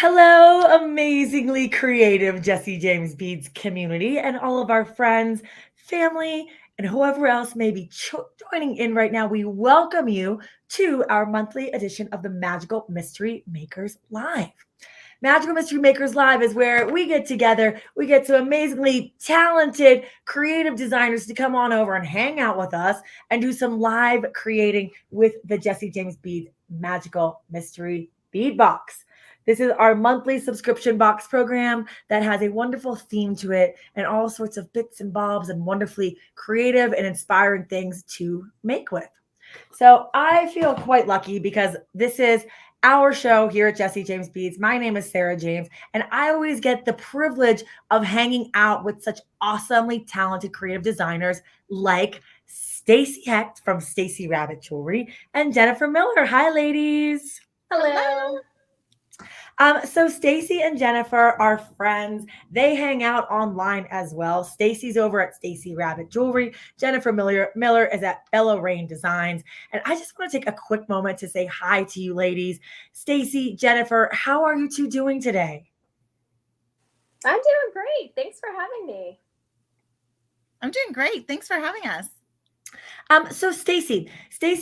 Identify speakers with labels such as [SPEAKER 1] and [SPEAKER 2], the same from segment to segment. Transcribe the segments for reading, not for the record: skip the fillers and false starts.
[SPEAKER 1] Hello, amazingly creative Jesse James Beads community, and all of our friends, family, and whoever else may be joining in right now. We welcome you to our monthly edition of the Magical Mystery Makers Live. Magical Mystery Makers Live is where we get together. We get some amazingly talented, creative designers to come on over and hang out with us and do some live creating with the Jesse James Beads Magical Mystery Bead Box. This is our monthly subscription box program that has a wonderful theme to it and all sorts of bits and bobs and wonderfully creative and inspiring things to make with. So I feel quite lucky because this is our show here at Jesse James Beads. My name is Sarah James, and I always get the privilege of hanging out with such awesomely talented creative designers like Stacy Hecht from Stacy Rabbit Jewelry and Jennifer Miller. Hi, ladies.
[SPEAKER 2] Hello.
[SPEAKER 1] So Stacy and Jennifer are friends. They hang out online as well. Stacy's over at Stacy Rabbit Jewelry. Jennifer Miller is at Bella Rain Designs. And I just want to take a quick moment to say hi to you ladies. Stacy, Jennifer, how are you two doing today?
[SPEAKER 2] I'm doing great. Thanks for having me.
[SPEAKER 3] I'm doing great. Thanks for having us.
[SPEAKER 1] So Stacy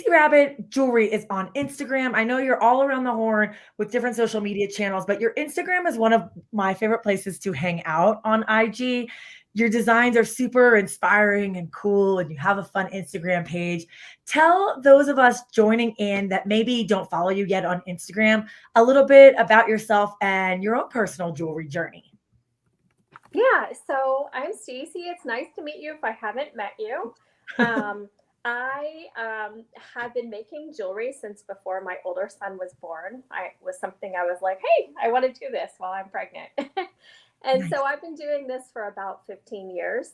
[SPEAKER 1] Rabbit Jewelry is on Instagram. I know you're all around the horn with different social media channels, but your Instagram is one of my favorite places to hang out on IG. Your designs are super inspiring and cool, and you have a fun Instagram page. Tell those of us joining in that maybe don't follow you yet on Instagram a little bit about yourself and your own personal jewelry journey.
[SPEAKER 2] Yeah, so I'm Stacy. It's nice to meet you if I haven't met you. I have been making jewelry since before my older son was born. I was something I was like, hey, I want to do this while I'm pregnant. And so I've been doing this for about 15 years.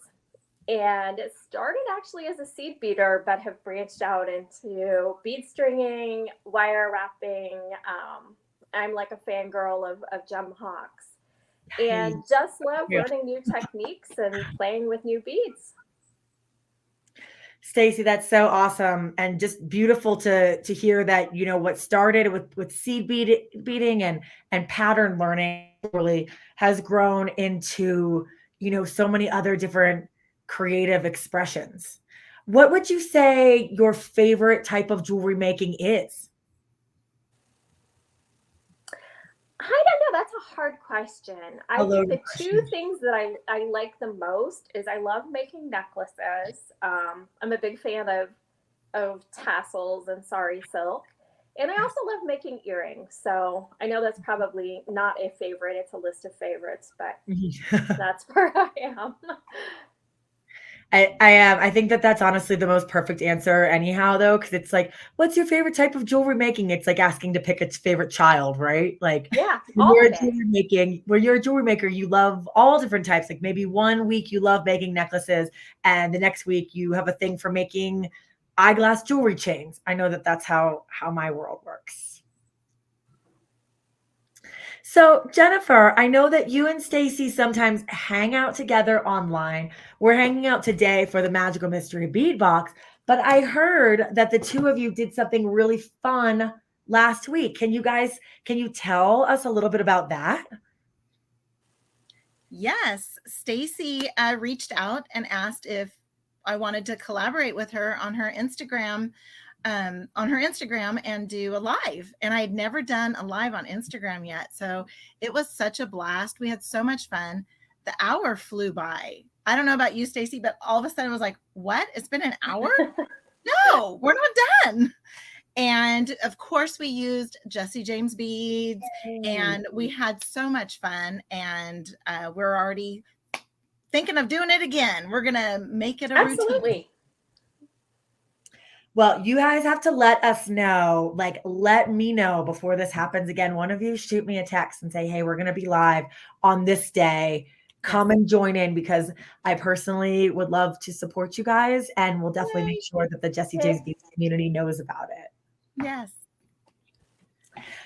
[SPEAKER 2] And it started actually as a seed beader, but have branched out into bead stringing, wire wrapping. I'm like a fangirl of gem hawks and just love learning new techniques and playing with new beads.
[SPEAKER 1] Stacy, that's so awesome and just beautiful to hear that, you know, what started with seed beading and pattern learning really has grown into, you know, so many other different creative expressions. What would you say your favorite type of jewelry making is?
[SPEAKER 2] I don't know. That's a hard question. I think the two things that I like the most is I love making necklaces. I'm a big fan of tassels and sari silk. And I also love making earrings. So I know that's probably not a favorite. It's a list of favorites, but that's where I am.
[SPEAKER 1] I am. I think that that's honestly the most perfect answer anyhow, though, because it's like, what's your favorite type of jewelry making? It's like asking to pick its favorite child, right? Like
[SPEAKER 2] Yeah,
[SPEAKER 1] when
[SPEAKER 2] all
[SPEAKER 1] you're
[SPEAKER 2] of
[SPEAKER 1] a
[SPEAKER 2] it.
[SPEAKER 1] jewelry making, when you're a jewelry maker, you love all different types. Like maybe one week you love making necklaces, and the next week you have a thing for making eyeglass jewelry chains. I know that that's how my world works. So, Jennifer, I know that you and Stacy sometimes hang out together online. We're hanging out today for the Magical Mystery Bead Box, but I heard that the two of you did something really fun last week. Can you tell us a little bit about that?
[SPEAKER 3] Yes, Stacy reached out and asked if I wanted to collaborate with her on her Instagram and do a live. And I had never done a live on Instagram yet. So it was such a blast. We had so much fun. The hour flew by. I don't know about you, Stacy, but all of a sudden I was like, what? It's been an hour? No, we're not done. And of course we used Jesse James beads and we had so much fun, and we're already thinking of doing it again. We're going to make it a routine.
[SPEAKER 1] Well, you guys have to let us know, like, let me know before this happens again. One of you shoot me a text and say, hey, we're going to be live on this day. Come and join in, because I personally would love to support you guys, and we'll definitely make sure that the Jesse James Beads community knows about it.
[SPEAKER 3] Yes.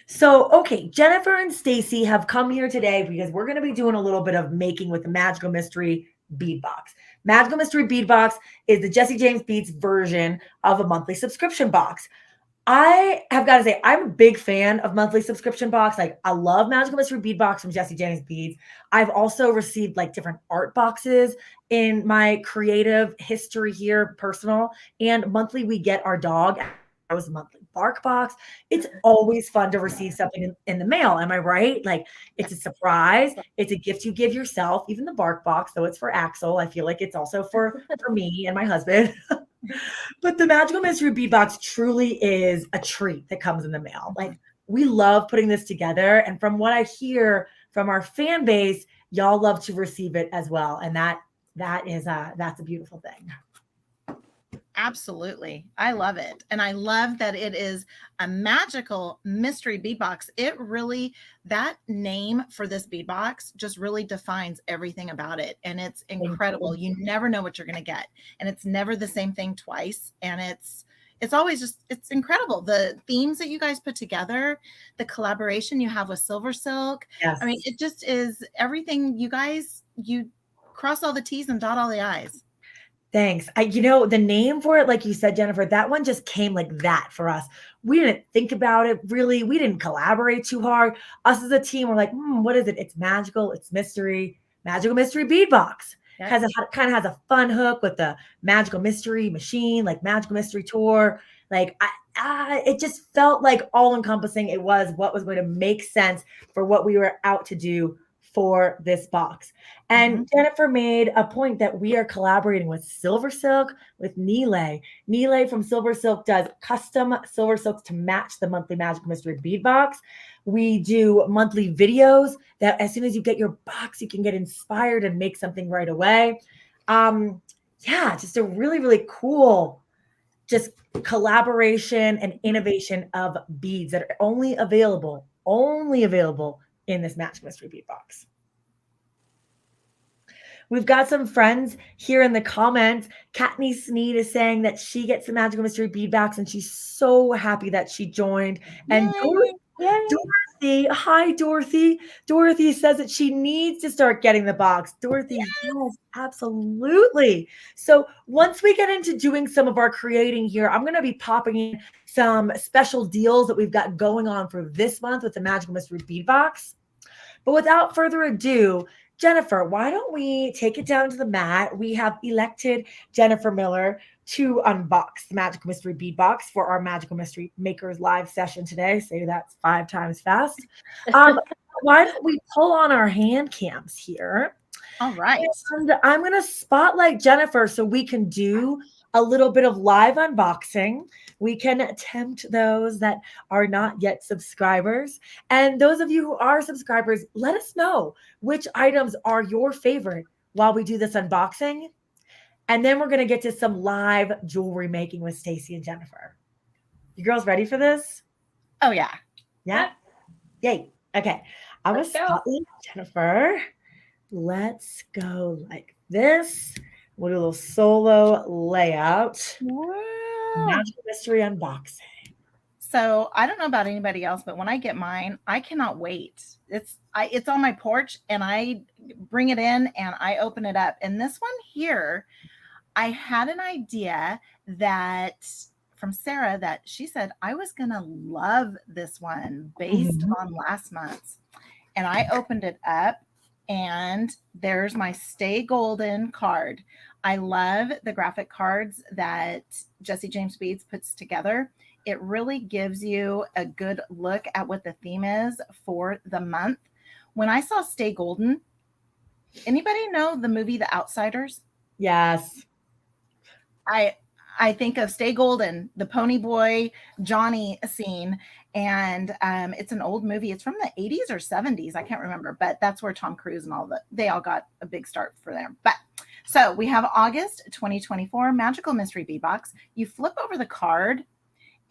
[SPEAKER 1] So, okay, Jennifer and Stacy have come here today because we're going to be doing a little bit of making with the Magical Mystery Bead Box. Magical Mystery Bead Box is the Jesse James Beads version of a monthly subscription box. I have got to say, I'm a big fan of monthly subscription box. Like, I love Magical Mystery Bead Box from Jesse James Beads. I've also received like different art boxes in my creative history here, personal. And monthly, we get our dog. I was a monthly bark box. It's always fun to receive something in the mail. Am I right? Like, it's a surprise. It's a gift you give yourself. Even the bark box, though it's for Axel, I feel like it's also for me and my husband. But the Magical Mystery Bead Box truly is a treat that comes in the mail. Like, we love putting this together. And from what I hear from our fan base, y'all love to receive it as well. And that's a beautiful thing.
[SPEAKER 3] Absolutely. I love it. And I love that it is a magical mystery bead box. It really, that name for this bead box just really defines everything about it. And it's incredible. You never know what you're going to get. And it's never the same thing twice. And it's always just, it's incredible. The themes that you guys put together, the collaboration you have with Silver Silk.
[SPEAKER 1] Yes.
[SPEAKER 3] I mean, it just is everything. You guys, you cross all the T's and dot all the I's.
[SPEAKER 1] Thanks. The name for it, like you said, Jennifer, that one just came like that for us. We didn't think about it really. We didn't collaborate too hard. Us as a team, we're like, what is it? It's magical. It's mystery. Magical Mystery Bead Box.
[SPEAKER 3] Yes.
[SPEAKER 1] Kind of has a fun hook with the Magical Mystery Machine, like Magical Mystery Tour. Like, it just felt like all encompassing. It was what was going to make sense for what we were out to do for this box. And Jennifer made a point that we are collaborating with Silver Silk, with Nile. Nile from Silver Silk does custom Silver Silks to match the monthly Magical Mystery Bead Box. We do monthly videos that as soon as you get your box, you can get inspired and make something right away. Just a really, really cool just collaboration and innovation of beads that are only available in this Magical Mystery Bead Box. We've got some friends here in the comments. Katney Sneed is saying that she gets the Magical Mystery Bead Box and she's so happy that she joined. And Dorothy, hi Dorothy. Dorothy says that she needs to start getting the box. Dorothy, yes, absolutely. So once we get into doing some of our creating here, I'm going to be popping in some special deals that we've got going on for this month with the Magical Mystery Bead Box. But without further ado, Jennifer, why don't we take it down to the mat? We have elected Jennifer Miller to unbox the Magical Mystery Bead Box for our Magical Mystery Makers live session today. Say that's 5 times fast. Why don't we pull on our hand cams here?
[SPEAKER 3] All right.
[SPEAKER 1] And I'm going to spotlight Jennifer so we can do a little bit of live unboxing. We can tempt those that are not yet subscribers. And those of you who are subscribers, let us know which items are your favorite while we do this unboxing. And then we're going to get to some live jewelry making with Stacy and Jennifer. You girls ready for this?
[SPEAKER 3] Oh, yeah.
[SPEAKER 1] Yeah? Yay. Okay. I'm going to spotlight Jennifer. Let's go like this. We'll do a little solo layout.
[SPEAKER 3] Wow.
[SPEAKER 1] Magical Mystery unboxing.
[SPEAKER 3] So I don't know about anybody else, but when I get mine, I cannot wait. It's on my porch and I bring it in and I open it up. And this one here, I had an idea that from Sarah that she said I was going to love this one based on last month's. And I opened it up and there's my Stay Golden card. I love the graphic cards that Jesse James Beads puts together. It really gives you a good look at what the theme is for the month. When I saw Stay Golden, anybody know the movie The Outsiders?
[SPEAKER 1] Yes.
[SPEAKER 3] I think of Stay Golden, the Pony Boy Johnny scene. And it's an old movie. It's from the 80s or 70s. I can't remember, but that's where Tom Cruise and they all got a big start for them. But so we have August 2024 Magical Mystery Bead Box. You flip over the card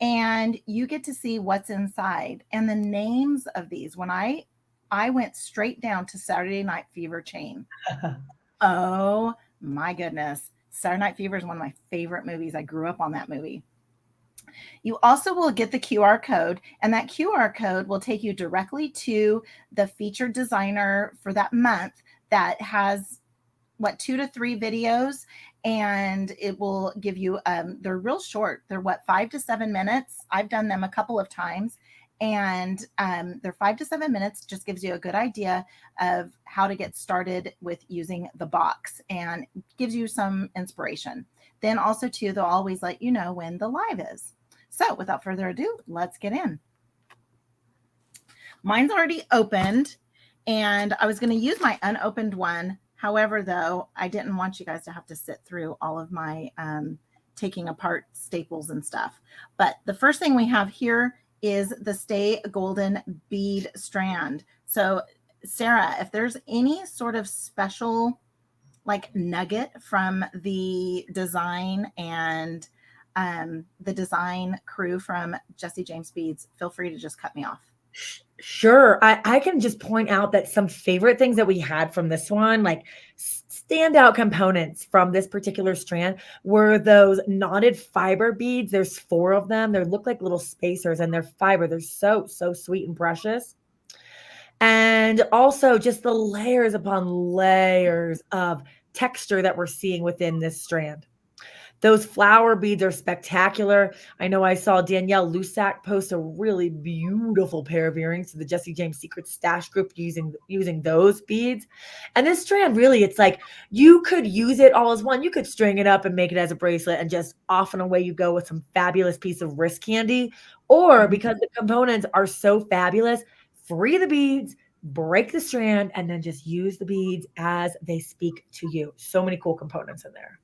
[SPEAKER 3] and you get to see what's inside and the names of these. When I went straight down to Saturday Night Fever chain. Oh my goodness. Saturday Night Fever is one of my favorite movies. I grew up on that movie. You also will get the QR code, and that QR code will take you directly to the featured designer for that month that has 2 to 3 videos, and it will give you, they're real short. They're 5 to 7 minutes. I've done them a couple of times, and they're 5 to 7 minutes. Just gives you a good idea of how to get started with using the box and gives you some inspiration. Then also too, they'll always let you know when the live is. So without further ado, let's get in. Mine's already opened, and I was going to use my unopened one. However, though, I didn't want you guys to have to sit through all of my taking apart staples and stuff. But the first thing we have here is the Stay Golden Bead Strand. So, Sarah, if there's any sort of special like nugget from the design and the design crew from Jessie James Beads, feel free to just cut me off.
[SPEAKER 1] Sure. I can just point out that some favorite things that we had from this one, like standout components from this particular strand, were those knotted fiber beads. There's 4 of them. They look like little spacers, and they're fiber. They're so sweet and precious. And also just the layers upon layers of texture that we're seeing within this strand. Those flower beads are spectacular. I know I saw Danielle Lusac post a really beautiful pair of earrings to the Jessie James Secret Stash group using those beads. And this strand, really, it's like you could use it all as one. You could string it up and make it as a bracelet, and just off and away you go with some fabulous piece of wrist candy. Or because the components are so fabulous, free the beads, break the strand, and then just use the beads as they speak to you. So many cool components in there.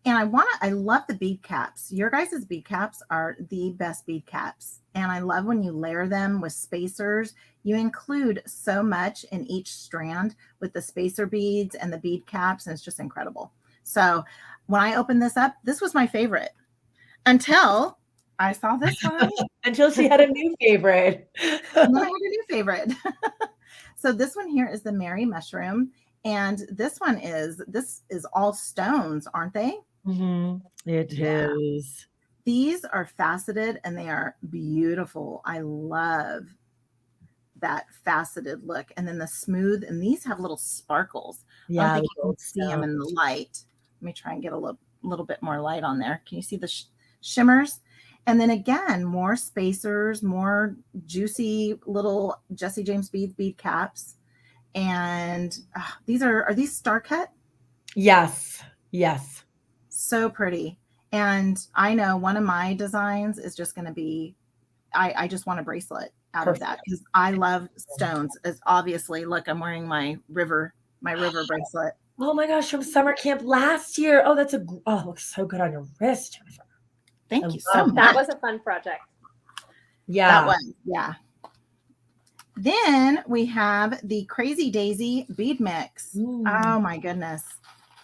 [SPEAKER 3] And I love the bead caps. Your guys' bead caps are the best bead caps. And I love when you layer them with spacers. You include so much in each strand with the spacer beads and the bead caps, and it's just incredible. So when I opened this up, this was my favorite until I saw this one.
[SPEAKER 1] Until she had a new favorite.
[SPEAKER 3] And then I had a new favorite. So this one here is the Merry Mushroom. And this is all stones, aren't they?
[SPEAKER 1] Mm-hmm. It is.
[SPEAKER 3] These are faceted and they are beautiful. I love that faceted look. And then the smooth, and these have little sparkles.
[SPEAKER 1] Yeah,
[SPEAKER 3] I don't think you can see them in the light. Let me try and get a little bit more light on there. Can you see the shimmers? And then again, more spacers, more juicy little Jessie James bead caps. And these are these star cut?
[SPEAKER 1] Yes.
[SPEAKER 3] So pretty. And I know one of my designs is just going to be, I just want a bracelet out of that, because I love stones. As obviously, look, I'm wearing my river bracelet.
[SPEAKER 1] Oh my gosh, from summer camp last year. Oh, it looks so good on your wrist, Jennifer.
[SPEAKER 3] Thank you so much.
[SPEAKER 2] That was a fun project.
[SPEAKER 1] Yeah.
[SPEAKER 3] That was, yeah. Then we have the Crazy Daisy bead mix. Oh my goodness.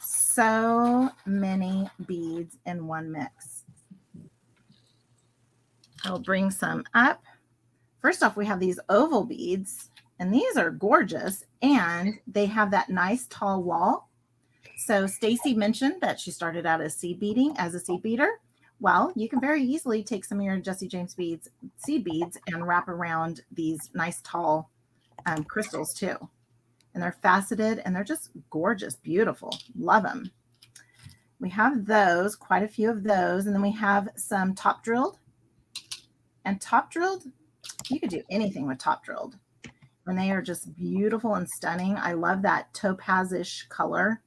[SPEAKER 3] So many beads in one mix. I'll bring some up. First off, we have these oval beads, and these are gorgeous, and they have that nice tall wall. So Stacy mentioned that she started out as a seed beader. Well, you can very easily take some of your Jessie James Beads seed beads and wrap around these nice tall crystals too. And they're faceted and they're just gorgeous, beautiful. Love them. We have those, quite a few of those. And then we have some top drilled. And top drilled, you could do anything with top drilled. And they are just beautiful and stunning. I love that topazish color.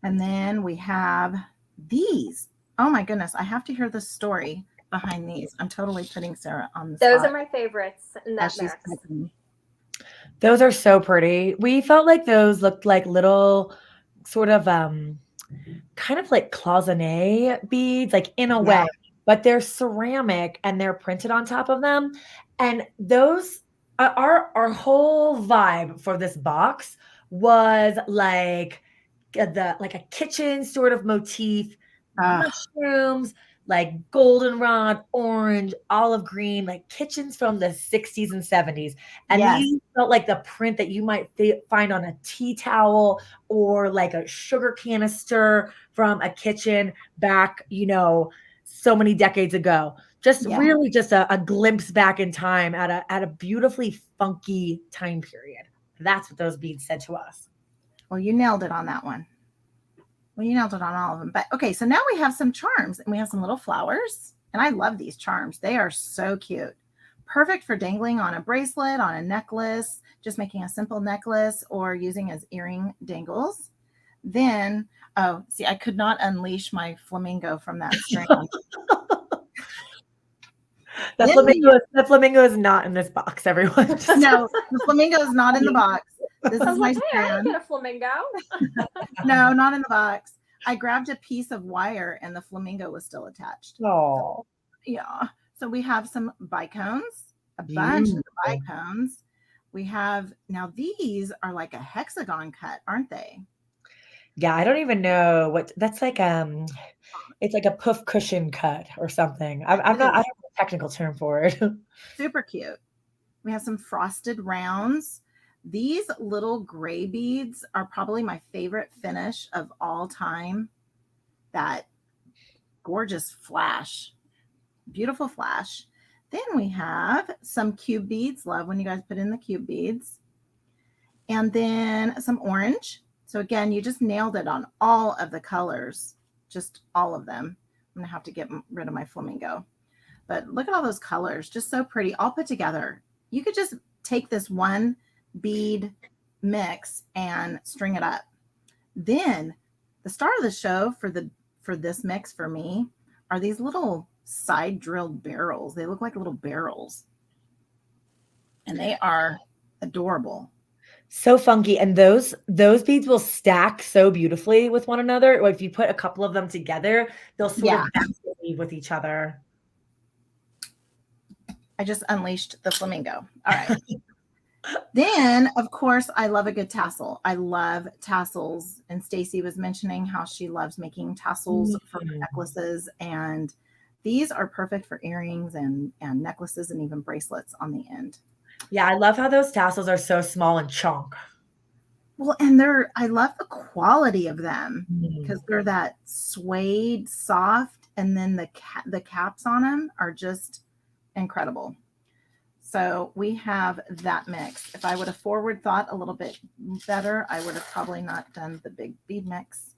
[SPEAKER 3] And then we have these. Oh my goodness, I have to hear the story behind these. I'm totally putting Sarah on the spot.
[SPEAKER 2] Those are my favorites in that mix.
[SPEAKER 1] Those are so pretty. We felt like those looked like little sort of kind of like cloisonne beads, like in a way, but they're ceramic and they're printed on top of them. And those our whole vibe for this box was like a kitchen sort of motif, mushrooms, like goldenrod, orange, olive green, like kitchens from the 60s and 70s. And these felt like the print that you might find on a tea towel or like a sugar canister from a kitchen back, so many decades ago. Just really just a glimpse back in time at a beautifully funky time period. That's what those beads said to us.
[SPEAKER 3] Well, you nailed it on that one. Well, you nailed it on all of them. But okay, so now we have some charms and we have some little flowers. And I love these charms. They are so cute. Perfect for dangling on a bracelet, on a necklace, just making a simple necklace or using as earring dangles. Then, oh, see, I could not unleash my flamingo from that strand.
[SPEAKER 1] The flamingo is not in this box, everyone.
[SPEAKER 3] No, the flamingo is not in the box. This
[SPEAKER 2] I
[SPEAKER 3] is
[SPEAKER 2] was
[SPEAKER 3] my
[SPEAKER 2] like, hey, I
[SPEAKER 3] strand.
[SPEAKER 2] get a flamingo.
[SPEAKER 3] No, not in the box. I grabbed a piece of wire and the flamingo was still attached.
[SPEAKER 1] Oh,
[SPEAKER 3] Yeah. So we have some bicones, a bunch of
[SPEAKER 1] beautiful.
[SPEAKER 3] bicones. We have, now these are like a hexagon cut, aren't they?
[SPEAKER 1] Yeah, I don't even know what that's like. It's like a puff cushion cut or something. I don't know the technical term for it.
[SPEAKER 3] Super cute. We have some frosted rounds. These little gray beads are probably my favorite finish of all time. That gorgeous flash, beautiful flash. Then we have some cube beads. Love when you guys put in the cube beads. And then some orange. So again, you just nailed it on all of the colors, just all of them. I'm gonna have to get rid of my flamingo. But look at all those colors, just so pretty, all put together. You could just take this one bead mix and string it up. Then the star of the show for this mix for me are these little side drilled barrels. They look like little barrels. And they are adorable.
[SPEAKER 1] So funky. And those beads will stack so beautifully with one another. Or if you put a couple of them together, they'll sort of weave with each other.
[SPEAKER 3] I just unleashed the flamingo. All right. Then, of course, I love a good tassel. I love tassels. And Stacy was mentioning how she loves making tassels for necklaces. And these are perfect for earrings and necklaces and even bracelets on the end.
[SPEAKER 1] Yeah, I love how those tassels are so small and chunk.
[SPEAKER 3] Well, and I love the quality of them because they're that suede soft, and then the caps on them are just incredible. So we have that mix. If I would have forward thought a little bit better, I would have probably not done the big bead mix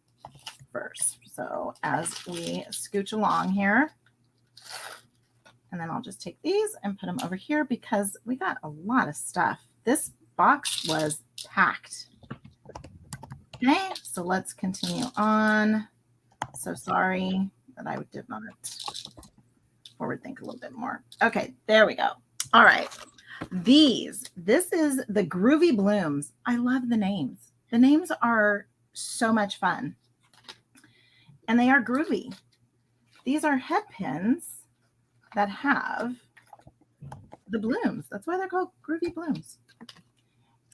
[SPEAKER 3] first. So as we scooch along here, and then I'll just take these and put them over here because we got a lot of stuff. This box was packed. Okay, so let's continue on. So sorry that I did not forward think a little bit more. Okay, there we go. All right. This is the Groovy Blooms. I love the names. The names are so much fun. And they are groovy. These are head pins that have the blooms. That's why they're called Groovy Blooms.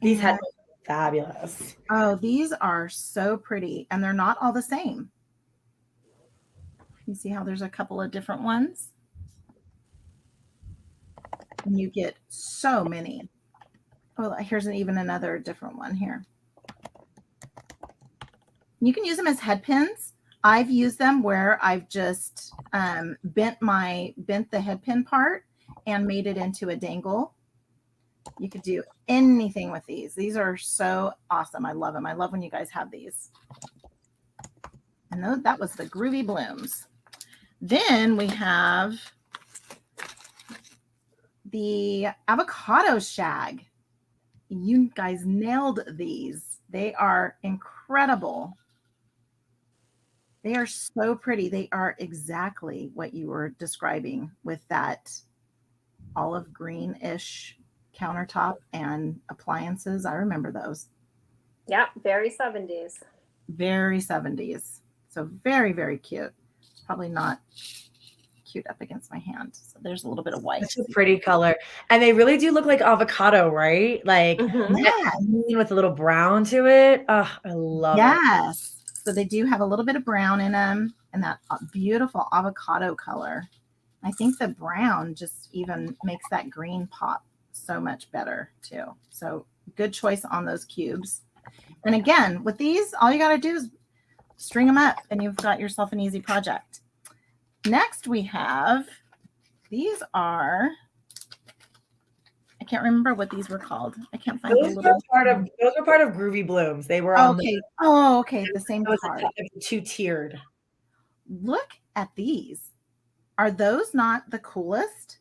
[SPEAKER 1] These head pins are fabulous.
[SPEAKER 3] Oh, these are so pretty. And they're not all the same. You see how there's a couple of different ones? And you get so many. Oh, here's even another different one here. You can use them as head pins. I've used them where I've just bent the head pin part and made it into a dangle. You could do anything with these. These are so awesome. I love them. I love when you guys have these. And that was the Groovy Blooms. Then we have the Avocado Shag. You guys nailed these. They are incredible. They are so pretty. They are exactly what you were describing with that olive green-ish countertop and appliances. I remember those.
[SPEAKER 2] Yeah, very 70s.
[SPEAKER 3] Very 70s. So very, very cute. It's probably not cute up against my hand. So there's a little bit of white.
[SPEAKER 1] It's a pretty color. And they really do look like avocado, right? Like with a little brown to it. Oh, I love it.
[SPEAKER 3] Yes. So they do have a little bit of brown in them and that beautiful avocado color. I think the brown just even makes that green pop so much better too. So good choice on those cubes. And again, with these, all you got to do is string them up and you've got yourself an easy project. Next we have, these are I can't remember what these were called. I can't find the
[SPEAKER 1] Those were
[SPEAKER 3] little.
[SPEAKER 1] part of Groovy Blooms. They were on
[SPEAKER 3] Okay. Oh, okay. The same
[SPEAKER 1] it was
[SPEAKER 3] card.
[SPEAKER 1] two-tiered.
[SPEAKER 3] Look at these. Are those not the coolest?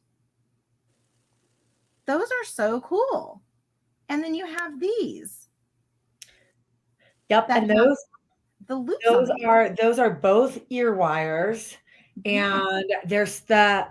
[SPEAKER 3] Those are so cool. And then you have these.
[SPEAKER 1] Yep,
[SPEAKER 3] that
[SPEAKER 1] and
[SPEAKER 3] have
[SPEAKER 1] those
[SPEAKER 3] the loops on them.
[SPEAKER 1] those are both ear wires,
[SPEAKER 3] Yeah.
[SPEAKER 1] and there's the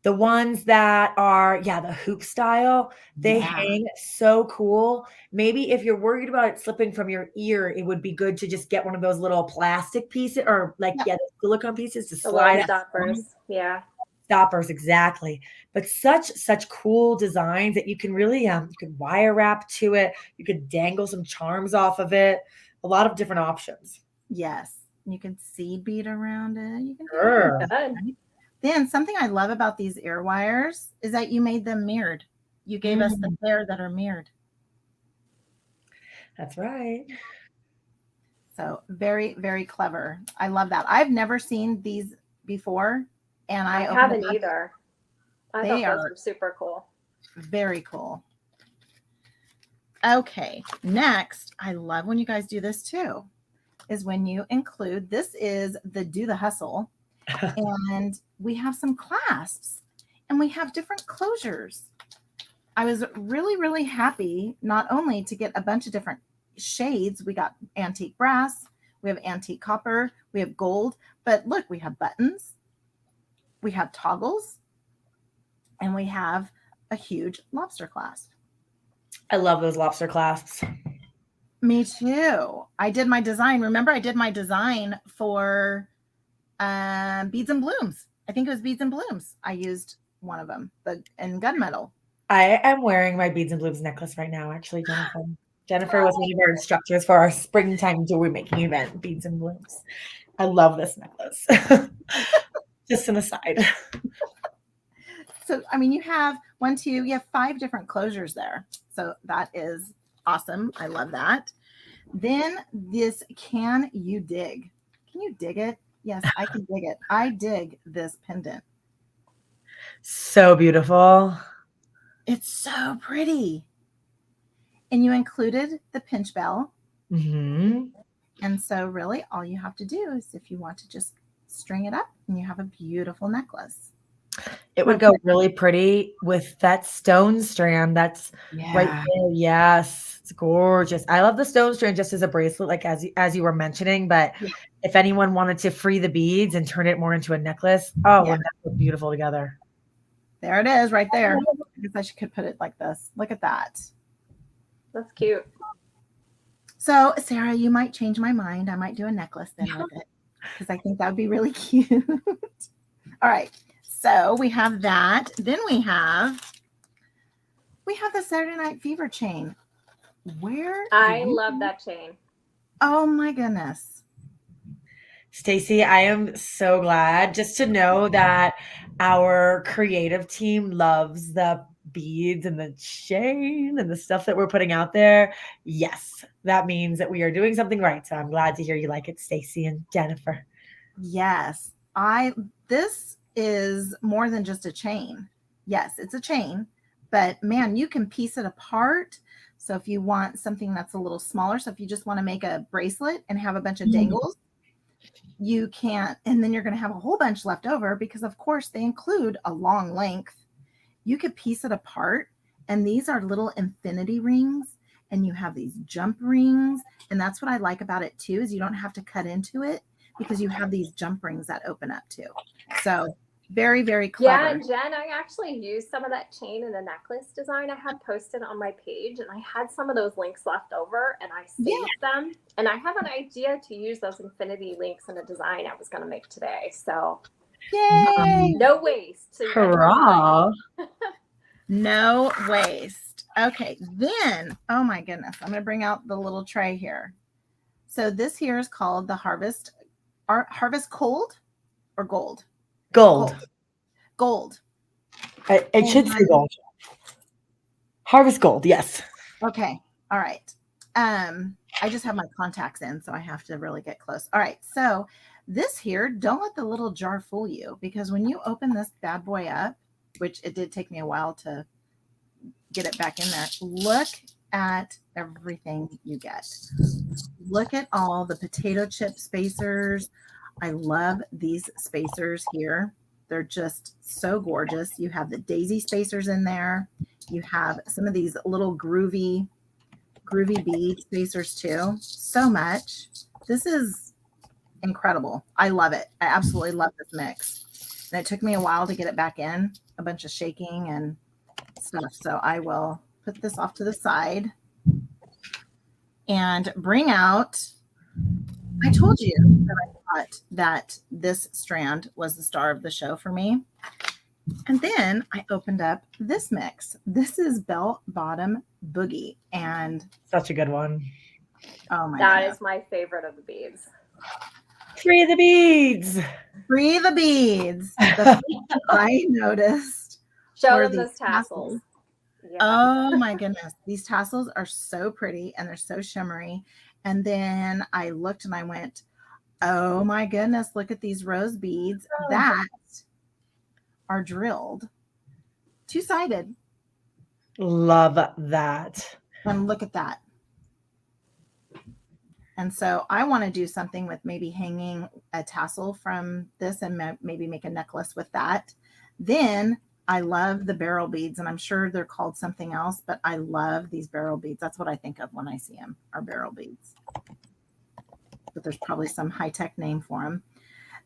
[SPEAKER 1] ones that are, the hoop style. They
[SPEAKER 3] Yeah.
[SPEAKER 1] hang so cool. Maybe if you're worried about it slipping from your ear, it would be good to just get one of those little plastic pieces or the silicone pieces to
[SPEAKER 2] The
[SPEAKER 1] slide
[SPEAKER 2] little
[SPEAKER 1] it.
[SPEAKER 2] stoppers. Yeah.
[SPEAKER 1] Stoppers, exactly. But such cool designs that you can really you can wire wrap to it. You could dangle some charms off of it. A lot of different options.
[SPEAKER 3] Yes. You can seed bead around it. You can do
[SPEAKER 1] Sure.
[SPEAKER 3] it.
[SPEAKER 2] Good.
[SPEAKER 3] Then something I love about these ear wires is that you made them mirrored. You gave us the pair that are mirrored.
[SPEAKER 1] That's right.
[SPEAKER 3] So very, very clever. I love that. I've never seen these before, and
[SPEAKER 2] I
[SPEAKER 3] opened
[SPEAKER 2] haven't
[SPEAKER 3] them up.
[SPEAKER 2] either. I
[SPEAKER 3] They
[SPEAKER 2] thought those
[SPEAKER 3] are
[SPEAKER 2] were super cool.
[SPEAKER 3] very cool. Okay, next, I love when you guys do this too, is when you include, this is the Do the Hustle, and we have some clasps, and we have different closures. I was really, really happy not only to get a bunch of different shades. We got antique brass, we have antique copper, we have gold, but look, we have buttons, we have toggles, and we have a huge lobster clasp.
[SPEAKER 1] I love those lobster clasps.
[SPEAKER 3] Me too. I did my design. Remember, I did my design for Beads and Blooms. I think it was Beads and Blooms. I used one of them, in gunmetal.
[SPEAKER 1] I am wearing my Beads and Blooms necklace right now, actually, Jennifer. Jennifer was one of our instructors for our springtime jewelry making event, Beads and Blooms. I love this necklace. Just an aside.
[SPEAKER 3] So, I mean, you have you have 5 different closures there. So that is awesome. I love that. Then this, can you dig? Can you dig it? Yes, I can dig it. I dig this pendant.
[SPEAKER 1] So beautiful.
[SPEAKER 3] It's so pretty. And you included the pinch bell.
[SPEAKER 1] Mm-hmm.
[SPEAKER 3] And so really all you have to do is, if you want to just string it up, and you have a beautiful necklace.
[SPEAKER 1] It would go really pretty with that stone strand that's right
[SPEAKER 3] Yeah.
[SPEAKER 1] there. Yes, it's gorgeous. I love the stone strand just as a bracelet, like as you were mentioning. But if anyone wanted to free the beads and turn it more into a necklace, wouldn't that look beautiful together?
[SPEAKER 3] There it is, right there. I guess I could put it like this. Look at that.
[SPEAKER 2] That's cute.
[SPEAKER 3] So, Sarah, you might change my mind. I might do a necklace then with it, because I think that would be really cute. All right. So we have that. Then we have the Saturday Night Fever chain.
[SPEAKER 2] I love that chain.
[SPEAKER 3] Oh my goodness.
[SPEAKER 1] Stacy, I am so glad just to know that our creative team loves the beads and the chain and the stuff that we're putting out there. Yes, that means that we are doing something right. So I'm glad to hear you like it, Stacy and Jennifer.
[SPEAKER 3] Yes. This is more than just a chain. Yes, it's a chain, but man, you can piece it apart. So if you want something that's a little smaller, so if you just want to make a bracelet and have a bunch of dangles, you can't, and then you're going to have a whole bunch left over, because of course they include a long length. You could piece it apart, and these are little infinity rings, and you have these jump rings, and that's what I like about it too, is you don't have to cut into it, because you have these jump rings that open up too. So very, very clever.
[SPEAKER 2] Yeah, and Jen, I actually used some of that chain in the necklace design I had posted on my page, and I had some of those links left over, and I saved them. And I have an idea to use those infinity links in a design I was going to make today. So
[SPEAKER 3] yay!
[SPEAKER 2] No waste. So
[SPEAKER 1] Hurrah!
[SPEAKER 3] No waste. Okay, then, oh my goodness, I'm going to bring out the little tray here. So this here is called the Harvest Cold or Gold?
[SPEAKER 1] Gold. It should say gold. Harvest Gold, yes.
[SPEAKER 3] Okay, all right. I just have my contacts in, so I have to really get close. All right, so this here, don't let the little jar fool you, because when you open this bad boy up, which it did take me a while to get it back in there. Look at everything you get. Look at all the potato chip spacers. I love these spacers here. They're just so gorgeous. You have the daisy spacers in there. You have some of these little groovy bead spacers too. So much. This is incredible. I love it. I absolutely love this mix. And it took me a while to get it back in, a bunch of shaking and stuff. So I will put this off to the side and bring out, I told you that I thought that this strand was the star of the show for me. And then I opened up this mix. This is Bel Bottom Boogie. And
[SPEAKER 1] such a good one.
[SPEAKER 3] Oh my
[SPEAKER 2] That
[SPEAKER 3] goodness.
[SPEAKER 2] is my favorite of the beads.
[SPEAKER 1] Free the beads.
[SPEAKER 3] Free the beads. The thing I noticed.
[SPEAKER 2] Show
[SPEAKER 3] were
[SPEAKER 2] them
[SPEAKER 3] these
[SPEAKER 2] those tassels. Yeah.
[SPEAKER 3] Oh my goodness. These tassels are so pretty and they're so shimmery. And then I looked and I went, oh my goodness, look at these rose beads that are drilled two-sided.
[SPEAKER 1] Love that.
[SPEAKER 3] And look at that. And so I want to do something with maybe hanging a tassel from this and maybe make a necklace with that. Then I love the barrel beads, and I'm sure they're called something else, but I love these barrel beads. That's what I think of when I see them, are barrel beads. But there's probably some high-tech name for them.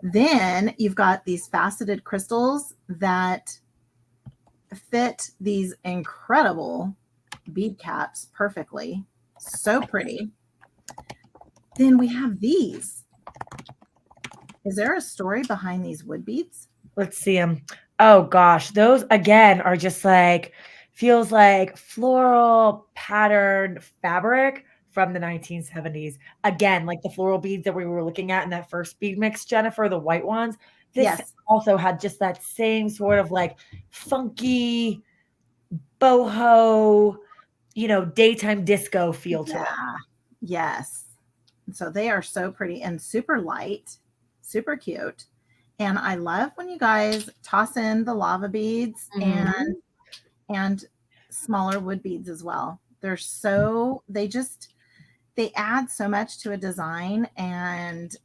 [SPEAKER 3] Then you've got these faceted crystals that fit these incredible bead caps perfectly. So pretty. Then we have these. Is there a story behind these wood beads?
[SPEAKER 1] Let's see them. Oh gosh, those again are just like, feels like floral patterned fabric from the 1970s. Again, like the floral beads that we were looking at in that first bead mix, Jennifer, the white ones. This
[SPEAKER 3] Yes.
[SPEAKER 1] also had just that same sort of like funky boho, daytime disco feel to it.
[SPEAKER 3] Yes. So they are so pretty and super light, super cute. And I love when you guys toss in the lava beads and smaller wood beads as well. They're so, they add so much to a design, and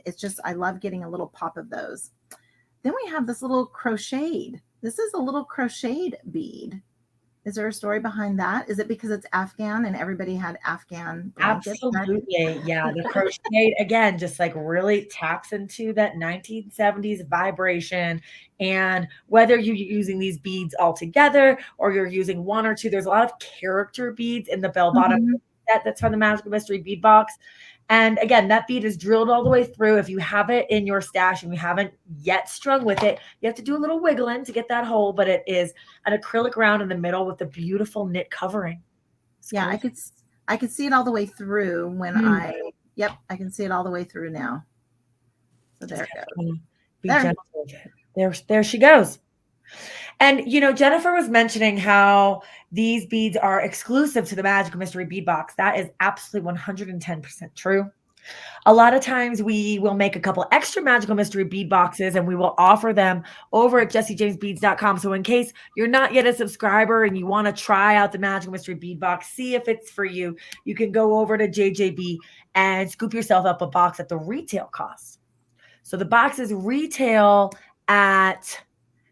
[SPEAKER 3] it's just, I love getting a little pop of those. Then we have this little crocheted. This is a little crocheted bead. Is there a story behind that? Is it because it's Afghan and everybody had Afghan blankets?
[SPEAKER 1] Absolutely. Yeah. The crochet, again, just like really taps into that 1970s vibration. And whether you're using these beads all together or you're using one or two, there's a lot of character beads in the Bel Bottom set that's from the Magical Mystery Bead Box. And again, that bead is drilled all the way through. If you have it in your stash and you haven't yet strung with it, you have to do a little wiggling to get that hole, but it is an acrylic round in the middle with the beautiful knit covering.
[SPEAKER 3] Yeah, I could see it all the way through when I can see it all the way through now. So there it goes.
[SPEAKER 1] There she goes. And, Jennifer was mentioning how these beads are exclusive to the Magical Mystery Bead Box. That is absolutely 110% true. A lot of times we will make a couple extra Magical Mystery Bead Boxes and we will offer them over at jessiejamesbeads.com. So in case you're not yet a subscriber and you want to try out the Magical Mystery Bead Box, see if it's for you, you can go over to JJB and scoop yourself up a box at the retail cost. So the boxes retail at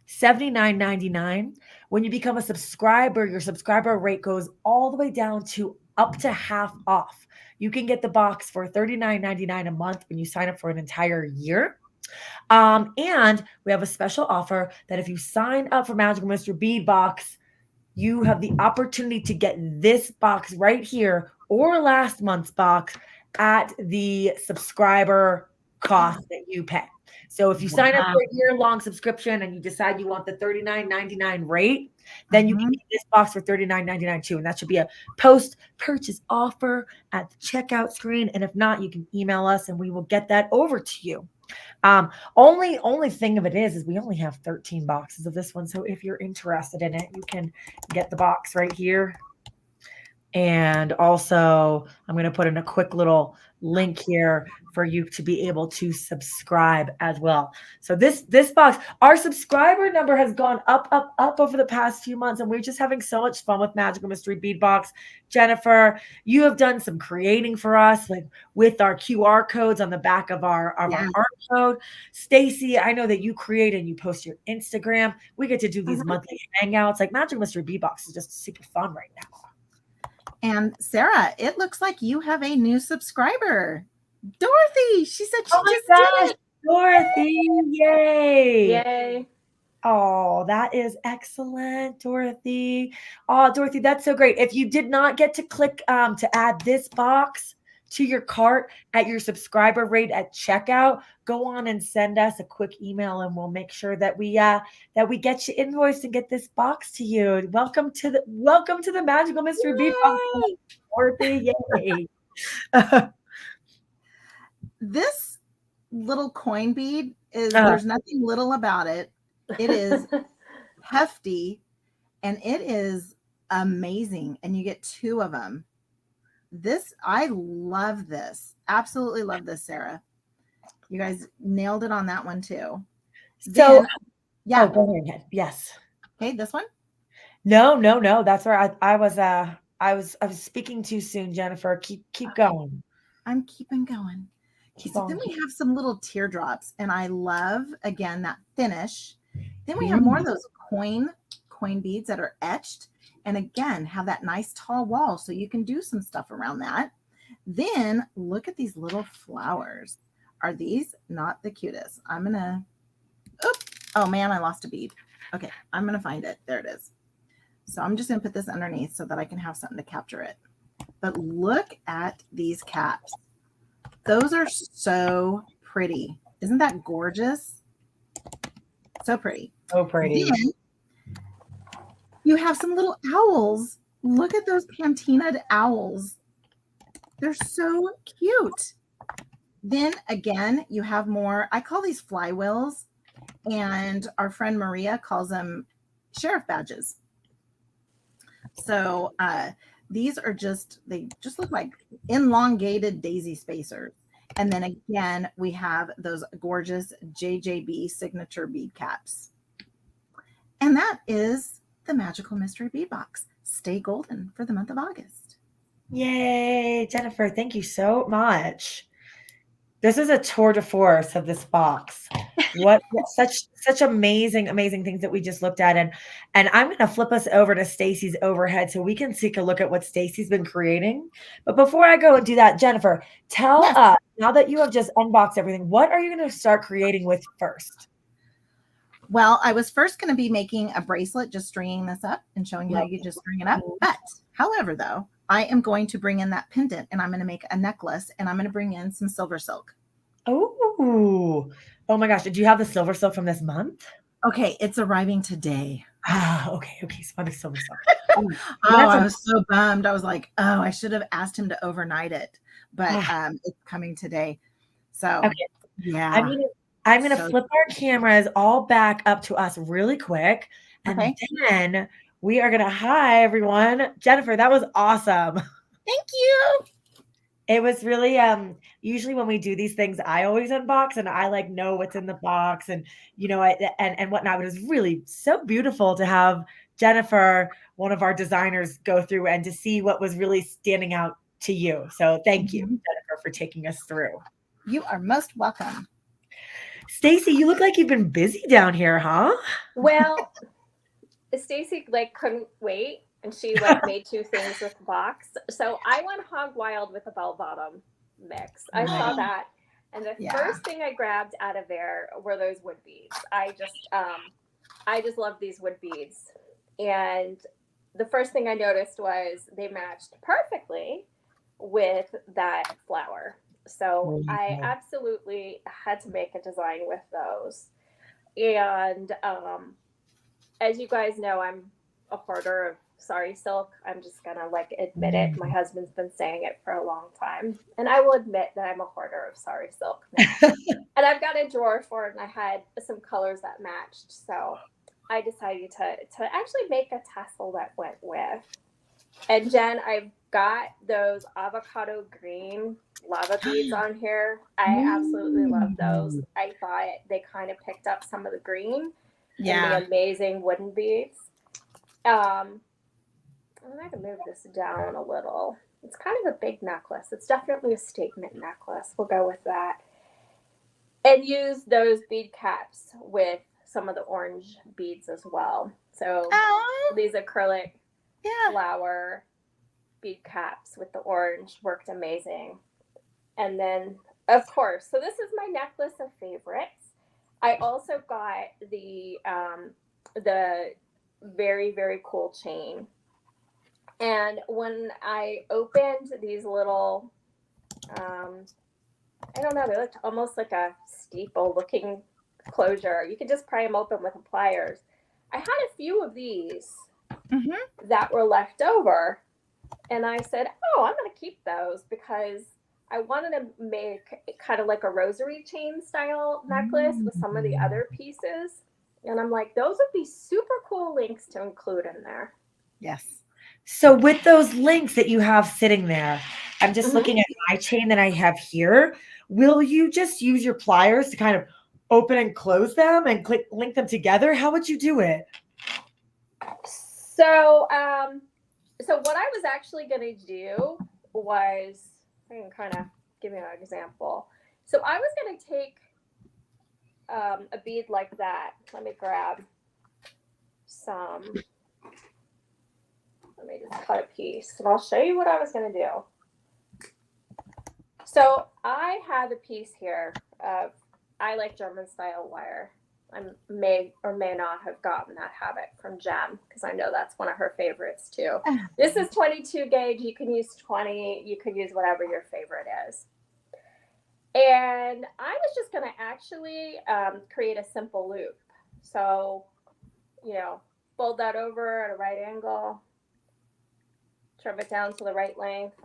[SPEAKER 1] $79.99. When you become a subscriber, your subscriber rate goes all the way down to up to half off. You can get the box for $39.99 a month when you sign up for an entire year. And we have a special offer that if you sign up for Magical Mystery Bead Box, you have the opportunity to get this box right here or last month's box at the subscriber cost that you pay. So if you sign up for a year-long subscription and you decide you want the $39.99 rate, then you can get this box for $39.99 too. And that should be a post-purchase offer at the checkout screen. And if not, you can email us and we will get that over to you. Only thing of it is we only have 13 boxes of this one. So if you're interested in it, you can get the box right here. And also, I'm going to put in a quick little link here for you to be able to subscribe as well. So this box, our subscriber number has gone up over the past few months, and we're just having so much fun with Magical Mystery Bead Box. Jennifer, you have done some creating for us, like with our QR codes on the back of our
[SPEAKER 3] Yes.
[SPEAKER 1] art code. Stacy, I know that you create and you post your Instagram. We get to do these monthly hangouts. Like Magical Mystery Bead Box is just super fun right now.
[SPEAKER 3] And Sarah, it looks like you have a new subscriber. Dorothy, she said she just did it.
[SPEAKER 1] Dorothy, yay.
[SPEAKER 2] Yay.
[SPEAKER 1] Oh, that is excellent, Dorothy. Oh, Dorothy, that's so great. If you did not get to click to add this box to your cart at your subscriber rate at checkout, go on and send us a quick email and we'll make sure that we get you invoiced and get this box to you. Welcome to the Magical Mystery Bead Box, Dorothy. Yay.
[SPEAKER 3] This little coin bead is there's nothing little about it. It is hefty and it is amazing. And you get 2 of them. I love this. Absolutely love this, Sarah. You guys nailed it on that one too.
[SPEAKER 1] So,
[SPEAKER 3] yeah.
[SPEAKER 1] Go ahead. Yes.
[SPEAKER 3] Okay, this one?
[SPEAKER 1] No. That's where I was speaking too soon, Jennifer. Keep going.
[SPEAKER 3] I'm keeping going. Okay, so then we have some little teardrops, and I love again that finish. Then we have more of those coin beads that are etched, and again have that nice tall wall, so you can do some stuff around that. Then look at these little flowers. Are these not the cutest? I'm gonna. Oh man, I lost a bead. Okay, I'm gonna find it. There it is. So I'm just gonna put this underneath so that I can have something to capture it. But look at these caps. Those are so pretty. Isn't that gorgeous? So pretty.
[SPEAKER 1] So pretty.
[SPEAKER 3] Then you have some little owls. Look at those patinaed owls. They're so cute. Then again, you have more, I call these flywheels, and our friend Maria calls them sheriff badges. So these are they just look like elongated daisy spacers. And then again, we have those gorgeous JJB signature bead caps. And that is the Magical Mystery Bead Box. Stay golden for the month of August.
[SPEAKER 1] Yay, Jennifer, thank you so much. This is a tour de force of this box. What such amazing things that we just looked at. And I'm going to flip us over to Stacy's overhead so we can take a look at what Stacy's been creating. But before I go and do that, Jennifer, tell us, now that you have just unboxed everything, what are you going to start creating with first?
[SPEAKER 3] Well, I was first going to be making a bracelet, just stringing this up and showing you how you can just string it up. But however, though, I am going to bring in that pendant and I'm going to make a necklace and I'm going to bring in some silver silk.
[SPEAKER 1] Oh my gosh. Did you have the silver silk from this month?
[SPEAKER 3] Okay. It's arriving today.
[SPEAKER 1] Okay. So I'm silver silk.
[SPEAKER 3] I was so bummed. I was like, I should have asked him to overnight it, but it's coming today. So yeah.
[SPEAKER 1] I'm going to flip our cameras all back up to us really quick. And then we are going to, hi everyone. Jennifer, that was awesome.
[SPEAKER 3] Thank you.
[SPEAKER 1] It was really, usually when we do these things, I always unbox and I like know what's in the box and, and whatnot. But it was really so beautiful to have Jennifer, one of our designers, go through and to see what was really standing out to you. So thank you, Jennifer, for taking us through.
[SPEAKER 3] You are most welcome.
[SPEAKER 1] Stacy, you look like you've been busy down here, huh?
[SPEAKER 2] Well, Stacy couldn't wait, and she made 2 things with the box. So I went hog wild with the Bel Bottom mix. I saw that, and the first thing I grabbed out of there were those wood beads. I just love these wood beads, and the first thing I noticed was they matched perfectly with that flower. So I absolutely had to make a design with those. And as you guys know, I'm a hoarder of sari silk. I'm just going to admit it. My husband's been saying it for a long time. And I will admit that I'm a hoarder of sari silk now. And I've got a drawer for it, and I had some colors that matched. So I decided to actually make a tassel that went with. And Jen, I've got those avocado green lava beads on here. I absolutely love those.
[SPEAKER 1] Ooh.
[SPEAKER 2] I thought they kind of picked up some of the green and
[SPEAKER 3] Yeah.
[SPEAKER 2] the amazing wooden beads. I'm going to move this down a little. It's kind of a big necklace. It's definitely a statement necklace. We'll go with that. And use those bead caps with some of the orange beads as well. So these acrylic flower bead caps with the orange worked amazing. And then, of course, so this is my necklace of favorites. I also got the very, very cool chain. And when I opened these little, I don't know, they looked almost like a steeple looking closure. You could just pry them open with pliers. I had a few of these that were left over. And I said, oh, I'm going to keep those because I wanted to make kind of like a rosary chain style necklace with some of the other pieces. And I'm like, those would be super cool links to include in there.
[SPEAKER 3] Yes.
[SPEAKER 1] So with those links that you have sitting there, I'm just looking at my chain that I have here. Will you just use your pliers to kind of open and close them and link them together? How would you do it?
[SPEAKER 2] So, so what I was actually going to do was, I can kind of give you an example. So I was going to take a bead like that. Let me grab some. Let me just cut a piece and I'll show you what I was going to do. So I have a piece here of, I like German style wire. I may or may not have gotten that habit from Jem because I know that's one of her favorites too. This is 22 gauge. You can use 20. You could use whatever your favorite is. And I was just going to actually create a simple loop. So, you know, fold that over at a right angle. Trim it down to the right length.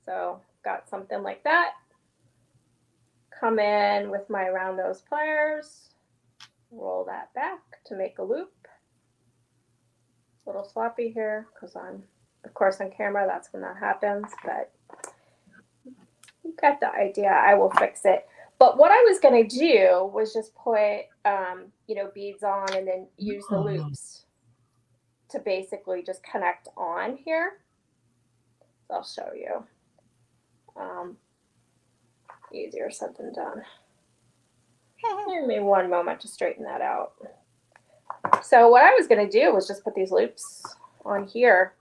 [SPEAKER 2] So got something like that. Come in with my round nose pliers, roll that back to make a loop. It's a little sloppy here because I'm, of course, on camera, that's when that happens, but you got the idea. I will fix it. But what I was going to do was just put, you know, beads on and then use the loops to basically just connect on here. So I'll show you. Easier said than done. Give me one moment to straighten that out. So what I was going to do was just put these loops on here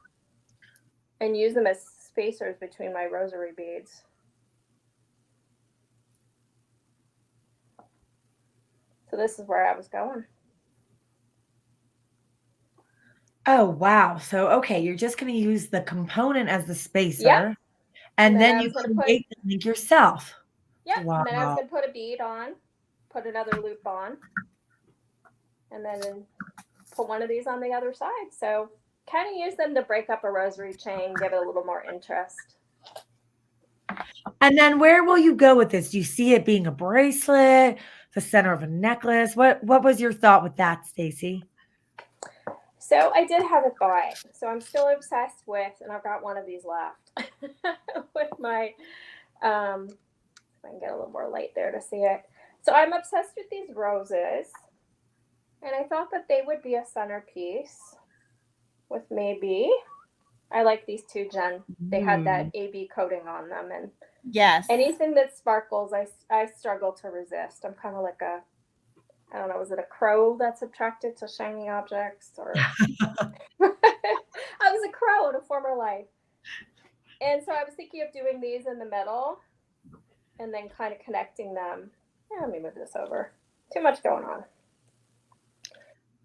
[SPEAKER 2] and use them as spacers between my rosary beads. So this is where I was going.
[SPEAKER 1] Oh, wow. So, okay, you're just going to use the component as the spacer.
[SPEAKER 2] Yep.
[SPEAKER 1] And then you create the link yourself.
[SPEAKER 2] Yeah,
[SPEAKER 1] wow.
[SPEAKER 2] And then I was going to put a bead on, put another loop on, and then put one of these on the other side. So kind of use them to break up a rosary chain, give it a little more interest.
[SPEAKER 1] And then where will you go with this? Do you see it being a bracelet, the center of a necklace? What was your thought with that, Stacy?
[SPEAKER 2] So I did have a thought. So I'm still obsessed with, and I've got one of these left, with my, if I can get a little more light there to see it. So I'm obsessed with these roses. And I thought that they would be a centerpiece with maybe, I like these two, Jen. They had that AB coating on them. And
[SPEAKER 3] yes, anything
[SPEAKER 2] that sparkles, I struggle to resist. I'm kind of like a, I don't know, is it a crow that's attracted to shiny objects? Or I was a crow in a former life. And so I was thinking of doing these in the middle and then kind of connecting them. Yeah, let me move this over. Too much going on.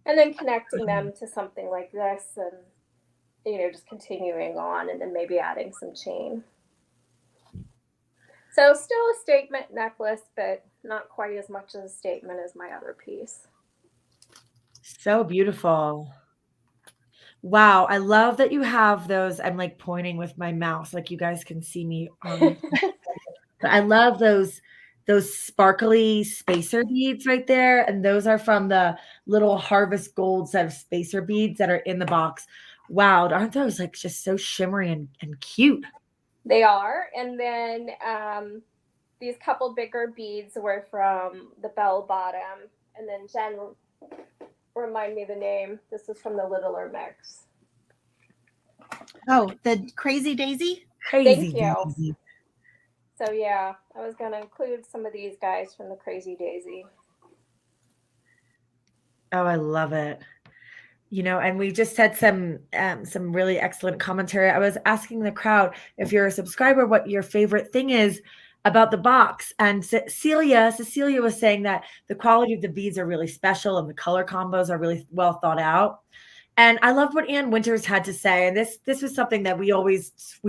[SPEAKER 2] And then connecting them to something like this and, you know, just continuing on and then maybe adding some chain. So still a statement necklace, but not quite as much as a statement as my other piece.
[SPEAKER 1] So beautiful. Wow. I love that you have those. I'm like pointing with my mouse, like you guys can see me. But I love those sparkly spacer beads right there. And those are from the little Harvest Gold set of spacer beads that are in the box. Wow, aren't those like just so shimmery and cute?
[SPEAKER 2] They are. And then these couple bigger beads were from the Bel Bottom. And then Jen, remind me the name. This is from the littler mix.
[SPEAKER 3] Oh, the Crazy Daisy?
[SPEAKER 1] Crazy
[SPEAKER 2] Thank you.
[SPEAKER 1] Daisy.
[SPEAKER 2] So yeah, I was going to include some of these guys from the Crazy Daisy.
[SPEAKER 1] Oh, I love it. You know, and we just had some really excellent commentary. I was asking the crowd, if you're a subscriber, what your favorite thing is about the box. And Cecilia was saying that the quality of the beads are really special and the color combos are really well thought out. And I loved what Ann Winters had to say. And this was something that we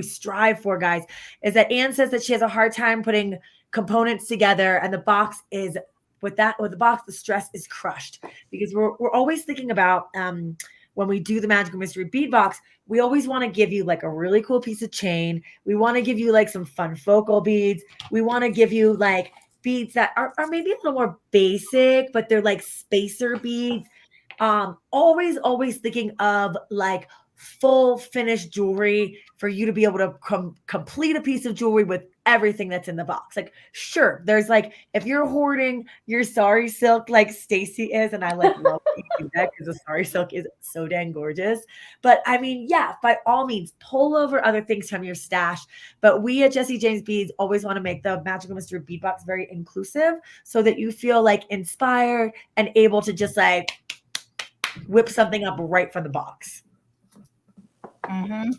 [SPEAKER 1] strive for, guys, is that Ann says that she has a hard time putting components together, and the box is with the box, the stress is crushed, because we're always thinking about when we do the Magical Mystery Bead Box, we always want to give you like a really cool piece of chain. We want to give you like some fun focal beads. We want to give you like beads that are maybe a little more basic, but they're like spacer beads. Always thinking of like full finished jewelry for you to be able to complete a piece of jewelry with everything that's in the box. Like, sure, there's like, if you're hoarding your sari silk like Stacy is, and I like love that you do that because the sari silk is so dang gorgeous. But I mean, yeah, by all means, pull over other things from your stash. But we at Jessie James Beads always want to make the Magical Mystery Bead Box very inclusive, so that you feel like inspired and able to just like whip something up right from the box.
[SPEAKER 3] Mm-hmm.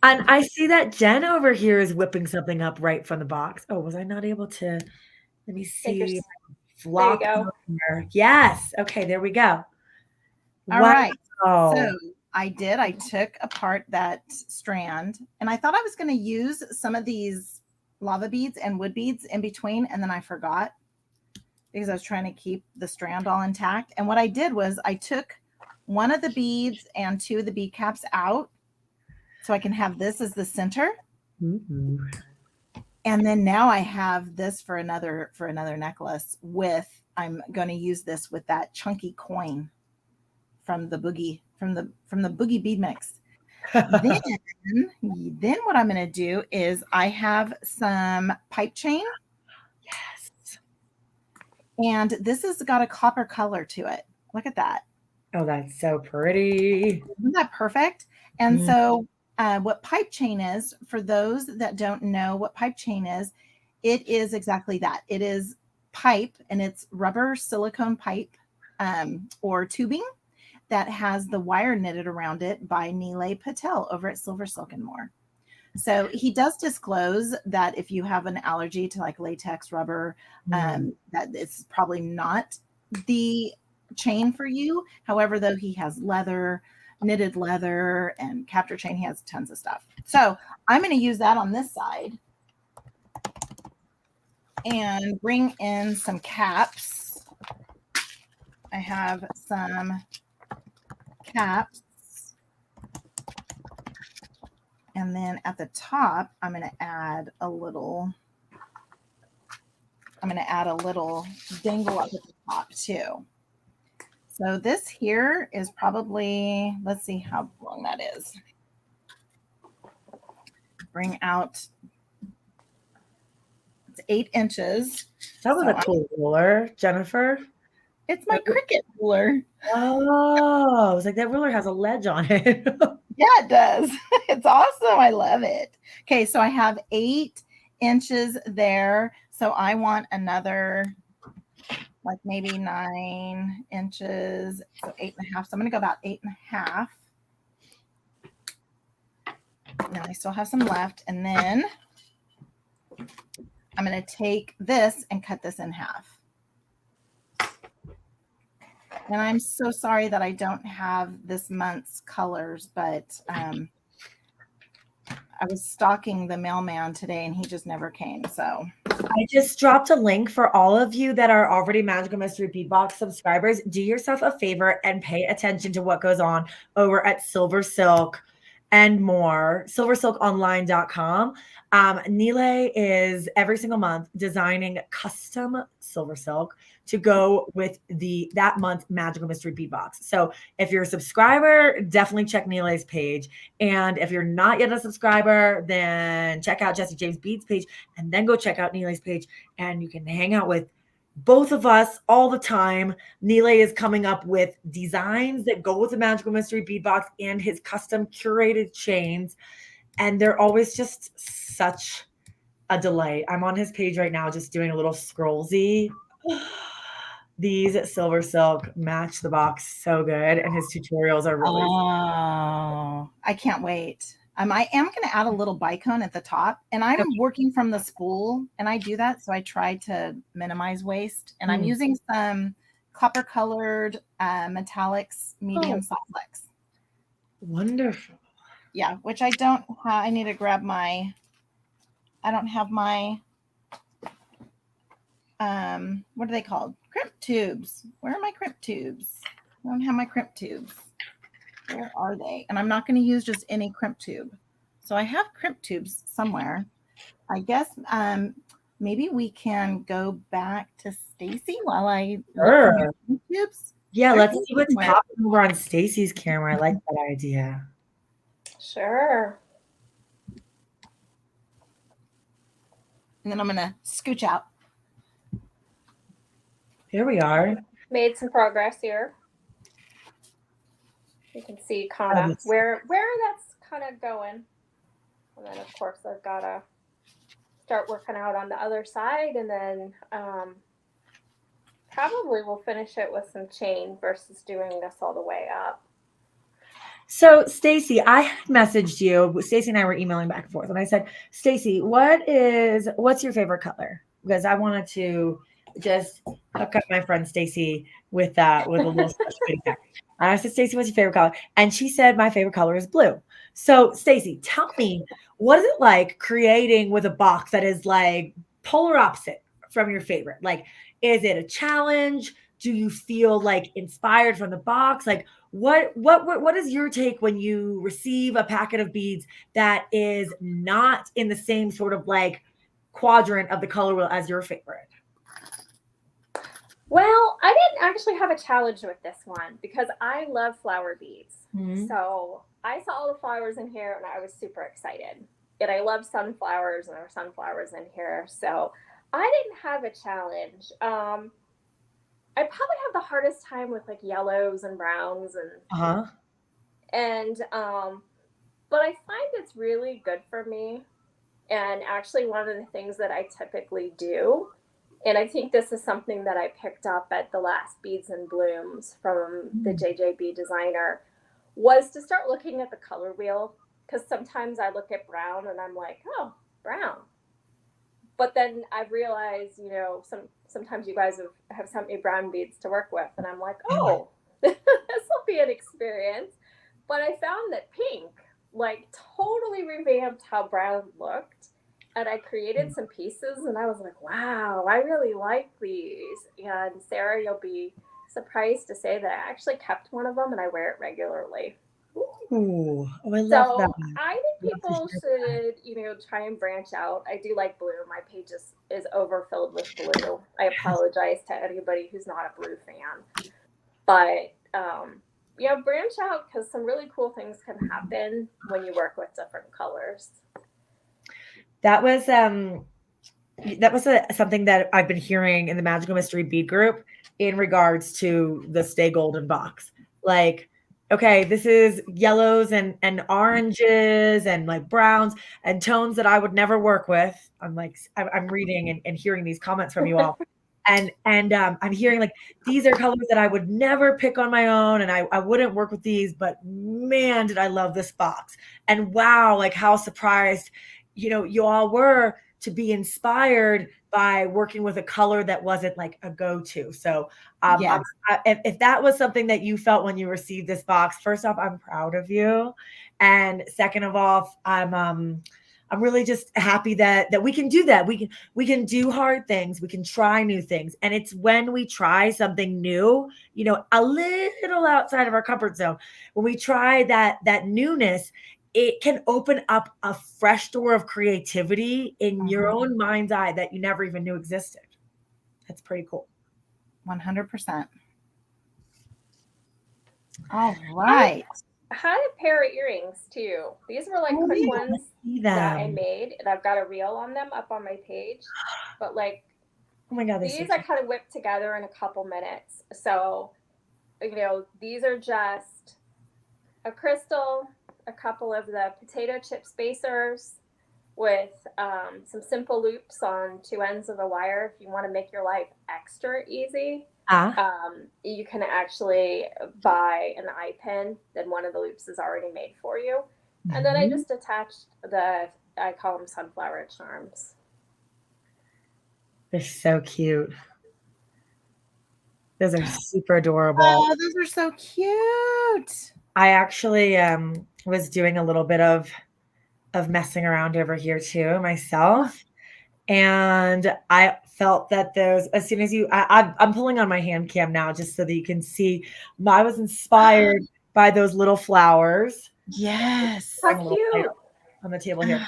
[SPEAKER 1] And I see that Jen over here is whipping something up right from the box. Oh, was I not able to? Let me see.
[SPEAKER 2] There you go.
[SPEAKER 1] Yes. Okay, there we go.
[SPEAKER 3] All right. So I took apart that strand, and I thought I was going to use some of these lava beads and wood beads in between, and then I forgot because I was trying to keep the strand all intact. And what I did was I took one of the beads and two of the bead caps out, so I can have this as the center.
[SPEAKER 1] Mm-hmm. And
[SPEAKER 3] then now I have this for another necklace with, I'm going to use this with that chunky coin from the boogie, from the boogie bead mix. then what I'm going to do is I have some pipe chain.
[SPEAKER 1] Yes.
[SPEAKER 3] And this has got a copper color to it. Look at that.
[SPEAKER 1] Oh, that's so pretty.
[SPEAKER 3] Isn't that perfect? And so what pipe chain is, for those that don't know what pipe chain is, it is exactly that. It is pipe, and it's rubber silicone pipe or tubing that has the wire knitted around it by Neelay Patel over at Silver Silk and More. So he does disclose that if you have an allergy to like latex rubber, that it's probably not the chain for you. However, though, he has leather, knitted leather, and capture chain. He has tons of stuff. So I'm going to use that on this side and bring in some caps. I have some caps. And then at the top, I'm going to add a little dangle up at the top too. So this here is probably, let's see how long that is. Bring out, it's 8 inches.
[SPEAKER 1] That was a cool ruler, Jennifer.
[SPEAKER 3] It's my Cricut ruler.
[SPEAKER 1] Oh, I was like, that ruler has a ledge on it.
[SPEAKER 3] Yeah, it does. It's awesome. I love it. Okay, so I have 8 inches there. So I want another, like maybe 9 inches. So 8.5. So I'm going to go about 8.5. Now I still have some left. And then I'm going to take this and cut this in half. And I'm so sorry that I don't have this month's colors, but I was stalking the mailman today and he just never came. So
[SPEAKER 1] I just dropped a link for all of you that are already Magical Mystery Bead Box subscribers. Do yourself a favor and pay attention to what goes on over at Silver Silk and more. Silversilkonline.com. Nile is every single month designing custom silver silk to go with that month's magical mystery bead box. So if you're a subscriber, definitely check Nile's page. And if you're not yet a subscriber, then check out Jessie James Beads page and then go check out Nile's page, and you can hang out with both of us all the time. Nile is coming up with designs that go with the magical mystery bead box and his custom curated chains. And they're always just such a delight. I'm on his page right now, just doing a little scrollsy. These silver silk match the box so good, and his tutorials are really
[SPEAKER 3] Oh, I can't wait. I am going to add a little bicone at the top, and I'm working from the spool, and I do that so I try to minimize waste. And I'm using some copper colored metallics medium soft flex.
[SPEAKER 1] Wonderful.
[SPEAKER 3] Yeah, which I don't have. I need to grab I don't have my what are they called? Crimp tubes. Where are my crimp tubes? I don't have my crimp tubes. Where are they? And I'm not going to use just any crimp tube. So I have crimp tubes somewhere. I guess maybe we can go back to Stacy while I look for my crimp tubes.
[SPEAKER 1] Yeah, let's see what's popping over on Stacy's camera. I like that idea.
[SPEAKER 2] Sure.
[SPEAKER 3] And then I'm going to scooch out.
[SPEAKER 1] Here we are.
[SPEAKER 2] Made some progress here. You can see kind of where that's kind of going. And then, of course, I've got to start working out on the other side, and then probably we'll finish it with some chain versus doing this all the way up.
[SPEAKER 1] So, Stacy, I had messaged you. Stacy and I were emailing back and forth, and I said, Stacy, what's your favorite color? Because I wanted to just hook up my friend Stacy with a little video. And I said, Stacy, what's your favorite color? And she said, my favorite color is blue. So, Stacy, tell me, what is it like creating with a box that is like polar opposite from your favorite? Like, is it a challenge? Do you feel like inspired from the box? Like, what is your take when you receive a packet of beads that is not in the same sort of like quadrant of the color wheel as your favorite?
[SPEAKER 2] Well, I didn't actually have a challenge with this one because I love flower beads. Mm-hmm. So I saw all the flowers in here and I was super excited. And I love sunflowers, and there are sunflowers in here. So I didn't have a challenge. I probably have the hardest time with like yellows and browns but I find it's really good for me. And actually one of the things that I typically do, and I think this is something that I picked up at the last Beads and Blooms from the JJB designer, was to start looking at the color wheel. Because sometimes I look at brown and I'm like, oh, brown. But then I realized, sometimes you guys have sent me brown beads to work with. And I'm like, oh, this will be an experience. But I found that pink, like, totally revamped how brown looked. And I created some pieces and I was like, wow, I really like these. And Sarah, you'll be surprised to say that I actually kept one of them and I wear it regularly.
[SPEAKER 1] Ooh, I love that.
[SPEAKER 2] I think people should, try and branch out. I do like blue. My page is overfilled with blue. I apologize to anybody who's not a blue fan. But, branch out because some really cool things can happen when you work with different colors.
[SPEAKER 1] That was something that I've been hearing in the Magical Mystery Bead group in regards to the Stay Golden box. Like, okay, this is yellows and oranges and like browns and tones that I would never work with. I'm like, I'm reading and hearing these comments from you all. And I'm hearing like, these are colors that I would never pick on my own. And I wouldn't work with these, but man, did I love this box. And wow, like how surprised, you all were to be inspired by working with a color that wasn't like a go-to. So yes. If that was something that you felt when you received this box, first off, I'm proud of you. And second of all, I'm really just happy that we can do that. We can do hard things. We can try new things. And it's when we try something new, a little outside of our comfort zone, when we try that newness, it can open up a fresh door of creativity in your own mind's eye that you never even knew existed. That's pretty cool.
[SPEAKER 3] 100%. All right.
[SPEAKER 2] I had a pair of earrings too. These were like quick ones that I made, and I've got a reel on them up on my page. But like,
[SPEAKER 1] oh my God,
[SPEAKER 2] these I kind of whipped together in a couple minutes. So, you know, these are just a crystal, a couple of the potato chip spacers with some simple loops on two ends of the wire. If you want to make your life extra easy, you can actually buy an eye pin. Then one of the loops is already made for you. And then I just attached I call them sunflower charms.
[SPEAKER 1] They're so cute. Those are super adorable.
[SPEAKER 3] Oh, those are so cute.
[SPEAKER 1] I actually was doing a little bit of messing around over here too myself. And I felt that those, as soon as I'm pulling on my hand cam now just so that you can see, I was inspired by those little flowers.
[SPEAKER 3] Yes.
[SPEAKER 2] How cute.
[SPEAKER 1] On the table here.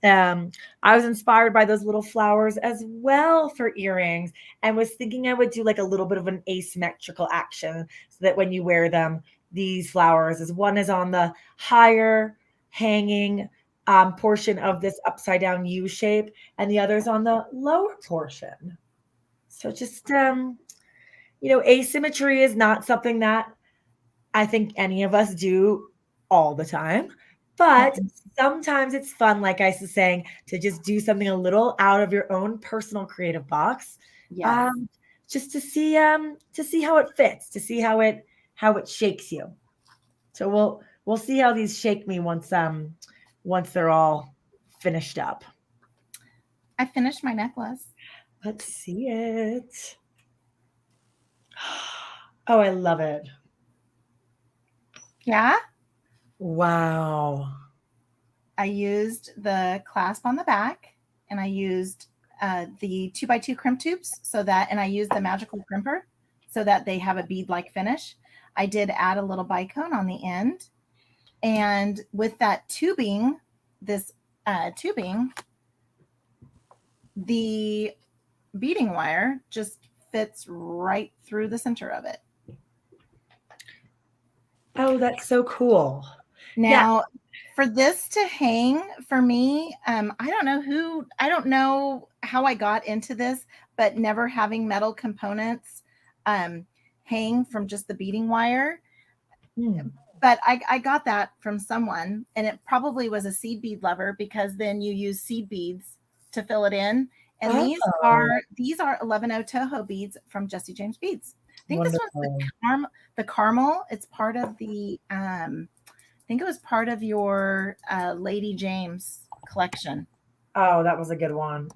[SPEAKER 1] I was inspired by those little flowers as well for earrings, and was thinking I would do like a little bit of an asymmetrical action so that when you wear them, these flowers, as one is on the higher hanging portion of this upside down U shape, and the other's on the lower portion. So just, asymmetry is not something that I think any of us do all the time, but sometimes it's fun, like I was saying, to just do something a little out of your own personal creative box.
[SPEAKER 3] Yes.
[SPEAKER 1] Just to see how it fits, to see how it shakes you. So we'll see how these shake me once they're all finished up.
[SPEAKER 3] I finished my necklace.
[SPEAKER 1] Let's see it. Oh, I love it.
[SPEAKER 3] Yeah.
[SPEAKER 1] Wow.
[SPEAKER 3] I used the clasp on the back, and I used the 2x2 crimp tubes and I used the magical crimper so that they have a bead-like finish. I did add a little bicone on the end, and with that tubing, the beading wire just fits right through the center of it.
[SPEAKER 1] Oh, that's so cool.
[SPEAKER 3] Now, for this to hang for me, I don't know how I got into this, but never having metal components hang from just the beading wire. But I got that from someone, and it probably was a seed bead lover, because then you use seed beads to fill it in. And these are 11O Toho beads from Jesse James Beads. I think this one's the caramel. It's part of the I think it was part of your Lady James collection.
[SPEAKER 1] Oh, that was a good one.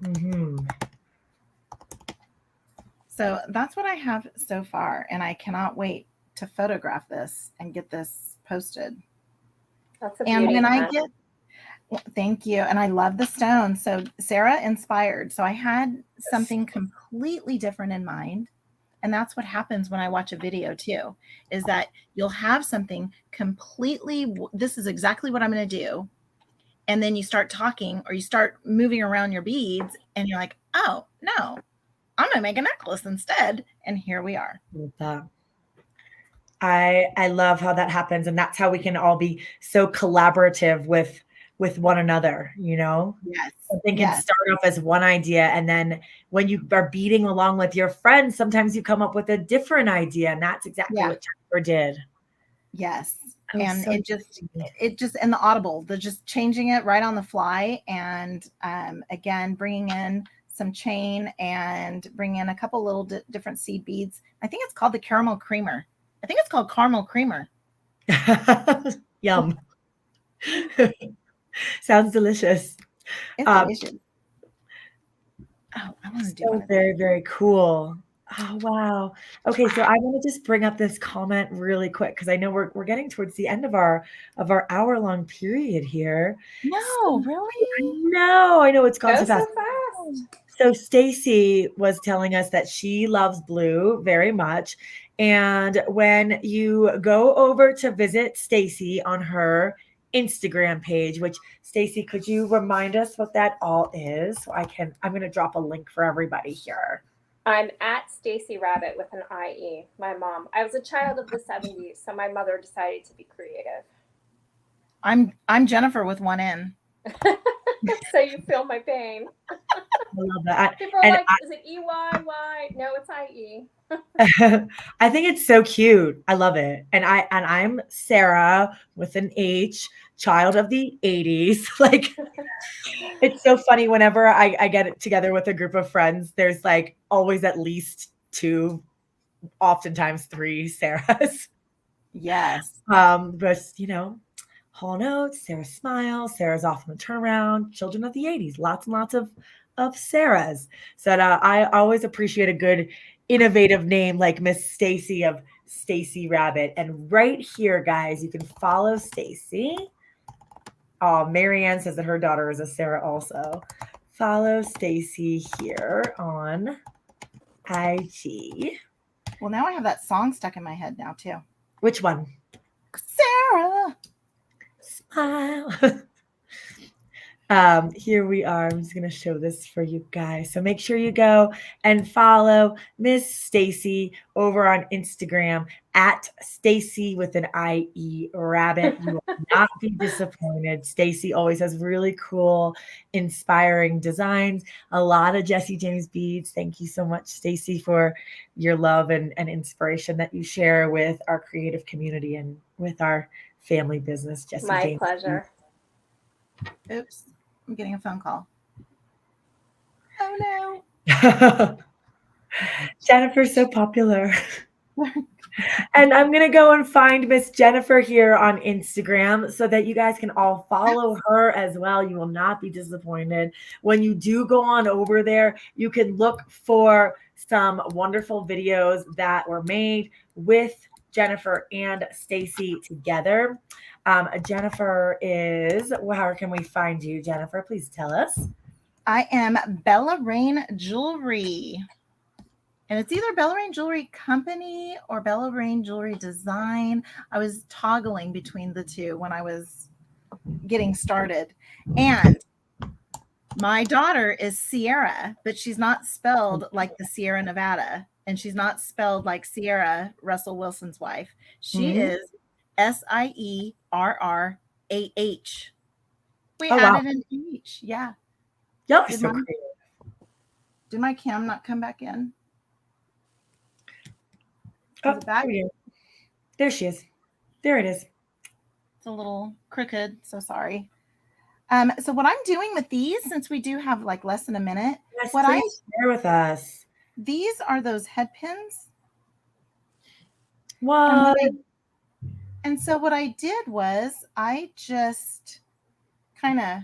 [SPEAKER 3] So that's what I have so far, and I cannot wait to photograph this and get this posted.
[SPEAKER 2] That's a beauty.
[SPEAKER 3] And thank you. And I love the stone. So Sarah inspired. So I had something completely different in mind. And that's what happens when I watch a video too, is that you'll have something completely, this is exactly what I'm going to do. And then you start talking, or you start moving around your beads, and you're like, oh, no, I'm going to make a necklace instead. And here we are.
[SPEAKER 1] I love how that happens. And that's how we can all be so collaborative with one another,
[SPEAKER 3] Yes.
[SPEAKER 1] Something can start off as one idea, and then when you are beading along with your friends, sometimes you come up with a different idea, and that's exactly what Jennifer did.
[SPEAKER 3] Yes. And so it just in the audible, they're just changing it right on the fly. And again, bringing in some chain and bring in a couple little different seed beads. I think it's called the caramel creamer. I think it's called caramel creamer.
[SPEAKER 1] Yum. Sounds delicious.
[SPEAKER 3] It's delicious. Oh, I want to do it.
[SPEAKER 1] Very, very cool. Oh, wow. Okay, so I want to just bring up this comment really quick, because I know we're getting towards the end of our hour-long period here.
[SPEAKER 3] No, really?
[SPEAKER 1] I know it's gone so fast.
[SPEAKER 2] fast.
[SPEAKER 1] So Stacy was telling us that she loves blue very much. And when you go over to visit Stacy on her Instagram page, which Stacy, could you remind us what that all is? So I'm going to drop a link for everybody here.
[SPEAKER 2] I'm at Stacy Rabbit with an IE, my mom. I was a child of the 70s, so my mother decided to be creative.
[SPEAKER 3] I'm Jennifer with one N.
[SPEAKER 2] So you feel my pain.
[SPEAKER 1] I love that.
[SPEAKER 2] People are like, is it EYY? No, it's IE.
[SPEAKER 1] I think it's so cute. I love it. And I'm Sarah with an H, child of the 80s. Like, it's so funny whenever I get together with a group of friends, there's like always at least 2, oftentimes 3 Sarahs.
[SPEAKER 3] Yes.
[SPEAKER 1] But Hall Notes, Sarah's Smile, Sarah's Off on the Turnaround, Children of the 80s, lots and lots of Sarahs. So I always appreciate a good innovative name like Miss Stacy of Stacy Rabbit. And right here, guys, you can follow Stacy. Oh, Marianne says that her daughter is a Sarah also. Follow Stacy here on IG.
[SPEAKER 3] Well, now I have that song stuck in my head now too.
[SPEAKER 1] Which one?
[SPEAKER 3] Sarah.
[SPEAKER 1] Smile. Here we are. I'm just going to show this for you guys. So make sure you go and follow Miss Stacy over on Instagram at Stacy with an IE Rabbit. You will not be disappointed. Stacy always has really cool, inspiring designs. A lot of Jessie James beads. Thank you so much, Stacy, for your love and inspiration that you share with our creative community and with our family business, Jessie
[SPEAKER 2] My
[SPEAKER 1] James.
[SPEAKER 2] pleasure.
[SPEAKER 3] Oops. I'm getting a phone call. Oh no.
[SPEAKER 1] Jennifer's so popular. And I'm going to go and find Miss Jennifer here on Instagram so that you guys can all follow her as well. You will not be disappointed. When you do go on over there, you can look for some wonderful videos that were made with Jennifer and Stacy together. Jennifer is, where can we find you, Jennifer? Please tell us.
[SPEAKER 3] I am Bella Rain Jewelry. And it's either Bella Rain Jewelry Company or Bella Rain Jewelry Design. I was toggling between the two when I was getting started. And my daughter is Sierra, but she's not spelled like the Sierra Nevada. And she's not spelled like Sierra, Russell Wilson's wife. She is Sierrah. We added an H. Yeah.
[SPEAKER 1] Y'all are so creative.
[SPEAKER 3] Did my cam not come back in?
[SPEAKER 1] Oh, there she is. There it is.
[SPEAKER 3] It's a little crooked, so sorry. So what I'm doing with these, since we do have like less than a minute,
[SPEAKER 1] yes, what I share with us.
[SPEAKER 3] These are those head pins.
[SPEAKER 1] What?
[SPEAKER 3] And so what I did was I just kind of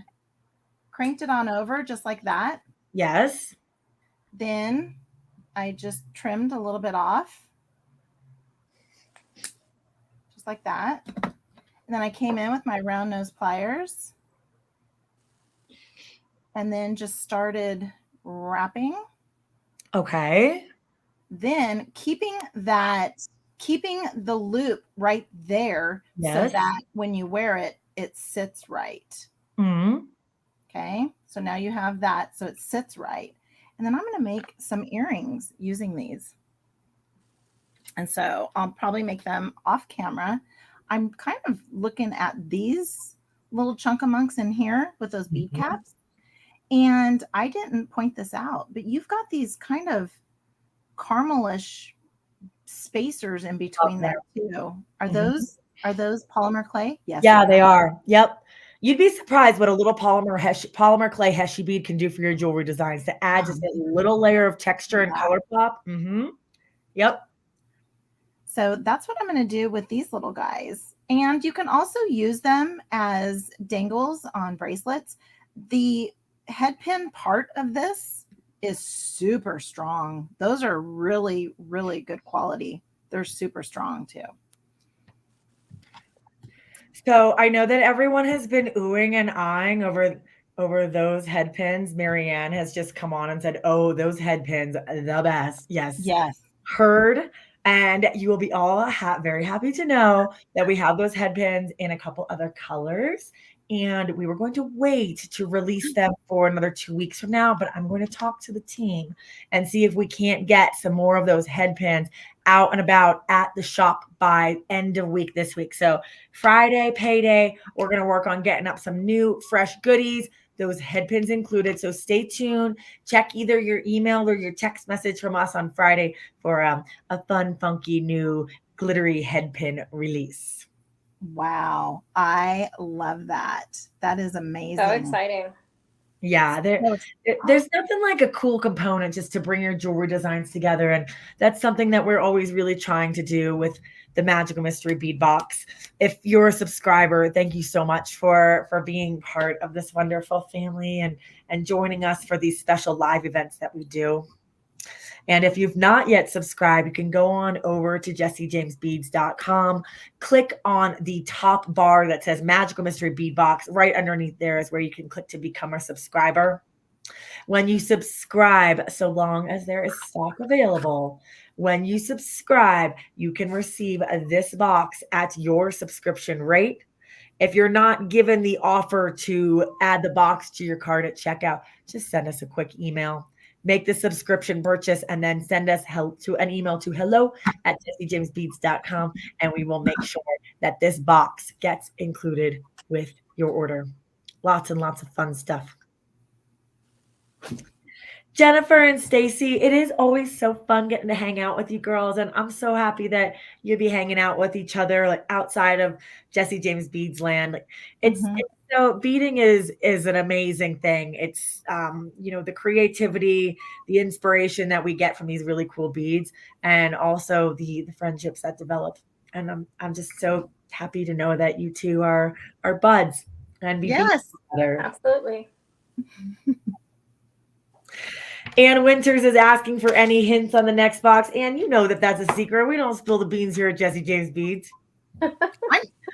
[SPEAKER 3] cranked it on over just like that.
[SPEAKER 1] Yes.
[SPEAKER 3] Then I just trimmed a little bit off. Just like that. And then I came in with my round nose pliers. And then just started wrapping.
[SPEAKER 1] Okay.
[SPEAKER 3] Then keeping the loop right there so that when you wear it, it sits right.
[SPEAKER 1] Mm-hmm.
[SPEAKER 3] Okay. So now you have that. So it sits right. And then I'm going to make some earrings using these. And so I'll probably make them off camera. I'm kind of looking at these little chunkamunks in here with those bead caps. And I didn't point this out, but you've got these kind of caramelish spacers in between there too. Are those polymer clay? Yes.
[SPEAKER 1] Yeah, they are. Yep. You'd be surprised what a little polymer clay Heshy bead can do for your jewelry designs to add just a little layer of texture and color pop. Mm-hmm. Yep.
[SPEAKER 3] So that's what I'm going to do with these little guys. And you can also use them as dangles on bracelets. The head pin part of this is super strong. Those are really, really good quality. They're super strong too.
[SPEAKER 1] So I know that everyone has been oohing and eyeing over those head pins. Marianne has just come on and said, "Oh, those head pins, the best." Yes.
[SPEAKER 3] Yes.
[SPEAKER 1] Heard And you will be all very happy to know that we have those headpins in a couple other colors. And we were going to wait to release them for another 2 weeks from now, but I'm going to talk to the team and see if we can't get some more of those headpins out and about at the shop by end of week this week. So Friday, payday, we're going to work on getting up some new, fresh goodies, those headpins included. So stay tuned. Check either your email or your text message from us on Friday for a fun, funky, new glittery headpin release.
[SPEAKER 3] Wow. I love that. That is amazing.
[SPEAKER 2] So exciting.
[SPEAKER 1] Yeah, there's nothing like a cool component just to bring your jewelry designs together. And that's something that we're always really trying to do with the Magical Mystery Bead Box. If you're a subscriber, thank you so much for being part of this wonderful family and joining us for these special live events that we do. And if you've not yet subscribed, you can go on over to jessiejamesbeads.com, click on the top bar that says Magical Mystery Bead Box. Right underneath there is where you can click to become a subscriber. When you subscribe, so long as there is stock available, when you subscribe, you can receive this box at your subscription rate. If you're not given the offer to add the box to your cart at checkout, just send us a quick email. Make the subscription purchase and then send us an email to hello@jessiejamesbeads.com, and we will make sure that this box gets included with your order. Lots and lots of fun stuff. Jennifer and Stacy, it is always so fun getting to hang out with you girls, and I'm so happy that you'll be hanging out with each other like outside of Jessie James Beads land. Like it's so beading is an amazing thing. It's the creativity, the inspiration that we get from these really cool beads, and also the friendships that develop. And I'm just so happy to know that you two are buds and be together.
[SPEAKER 2] Absolutely.
[SPEAKER 1] Ann Winters is asking for any hints on the next box. And you know that's a secret. We don't spill the beans here at Jessie James Beads.
[SPEAKER 3] I'm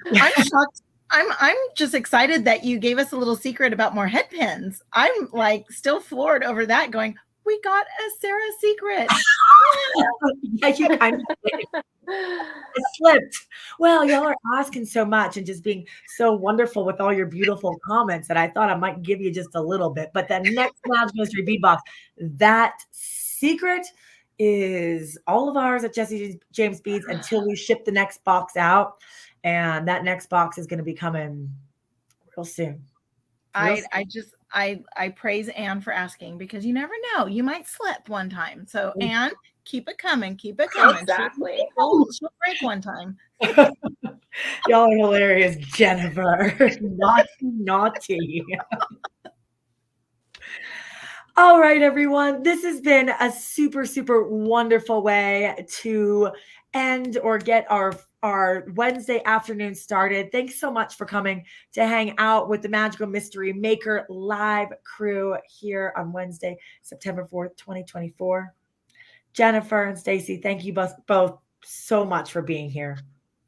[SPEAKER 3] shocked. I'm just excited that you gave us a little secret about more headpins. I'm like still floored over that going, we got a Sarah secret.
[SPEAKER 1] Yeah, you kind of did. It slipped. Well, y'all are asking so much and just being so wonderful with all your beautiful comments that I thought I might give you just a little bit. But the next Magical Mystery Bead Box, that secret is all of ours at Jessie James Beads until we ship the next box out. And that next box is going to be coming real soon.
[SPEAKER 3] I praise Anne for asking because you never know. You might slip one time. So Anne, keep it coming. Keep it coming.
[SPEAKER 2] Exactly.
[SPEAKER 3] She'll break one time.
[SPEAKER 1] Y'all are hilarious, Jennifer. Naughty. All right, everyone. This has been a super, super wonderful way to end or get our Wednesday afternoon started. Thanks so much for coming to hang out with the Magical Mystery Maker live crew here on Wednesday, September 4th, 2024. Jennifer and Stacy, thank you both so much for being here.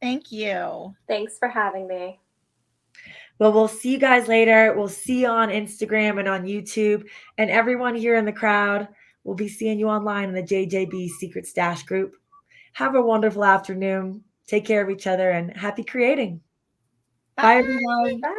[SPEAKER 3] Thank you.
[SPEAKER 2] Thanks for having me.
[SPEAKER 1] Well, we'll see you guys later. We'll see you on Instagram and on YouTube. And everyone here in the crowd, we'll be seeing you online in the JJB Secret Stash group. Have a wonderful afternoon. Take care of each other and happy creating. Bye everyone.
[SPEAKER 2] Bye.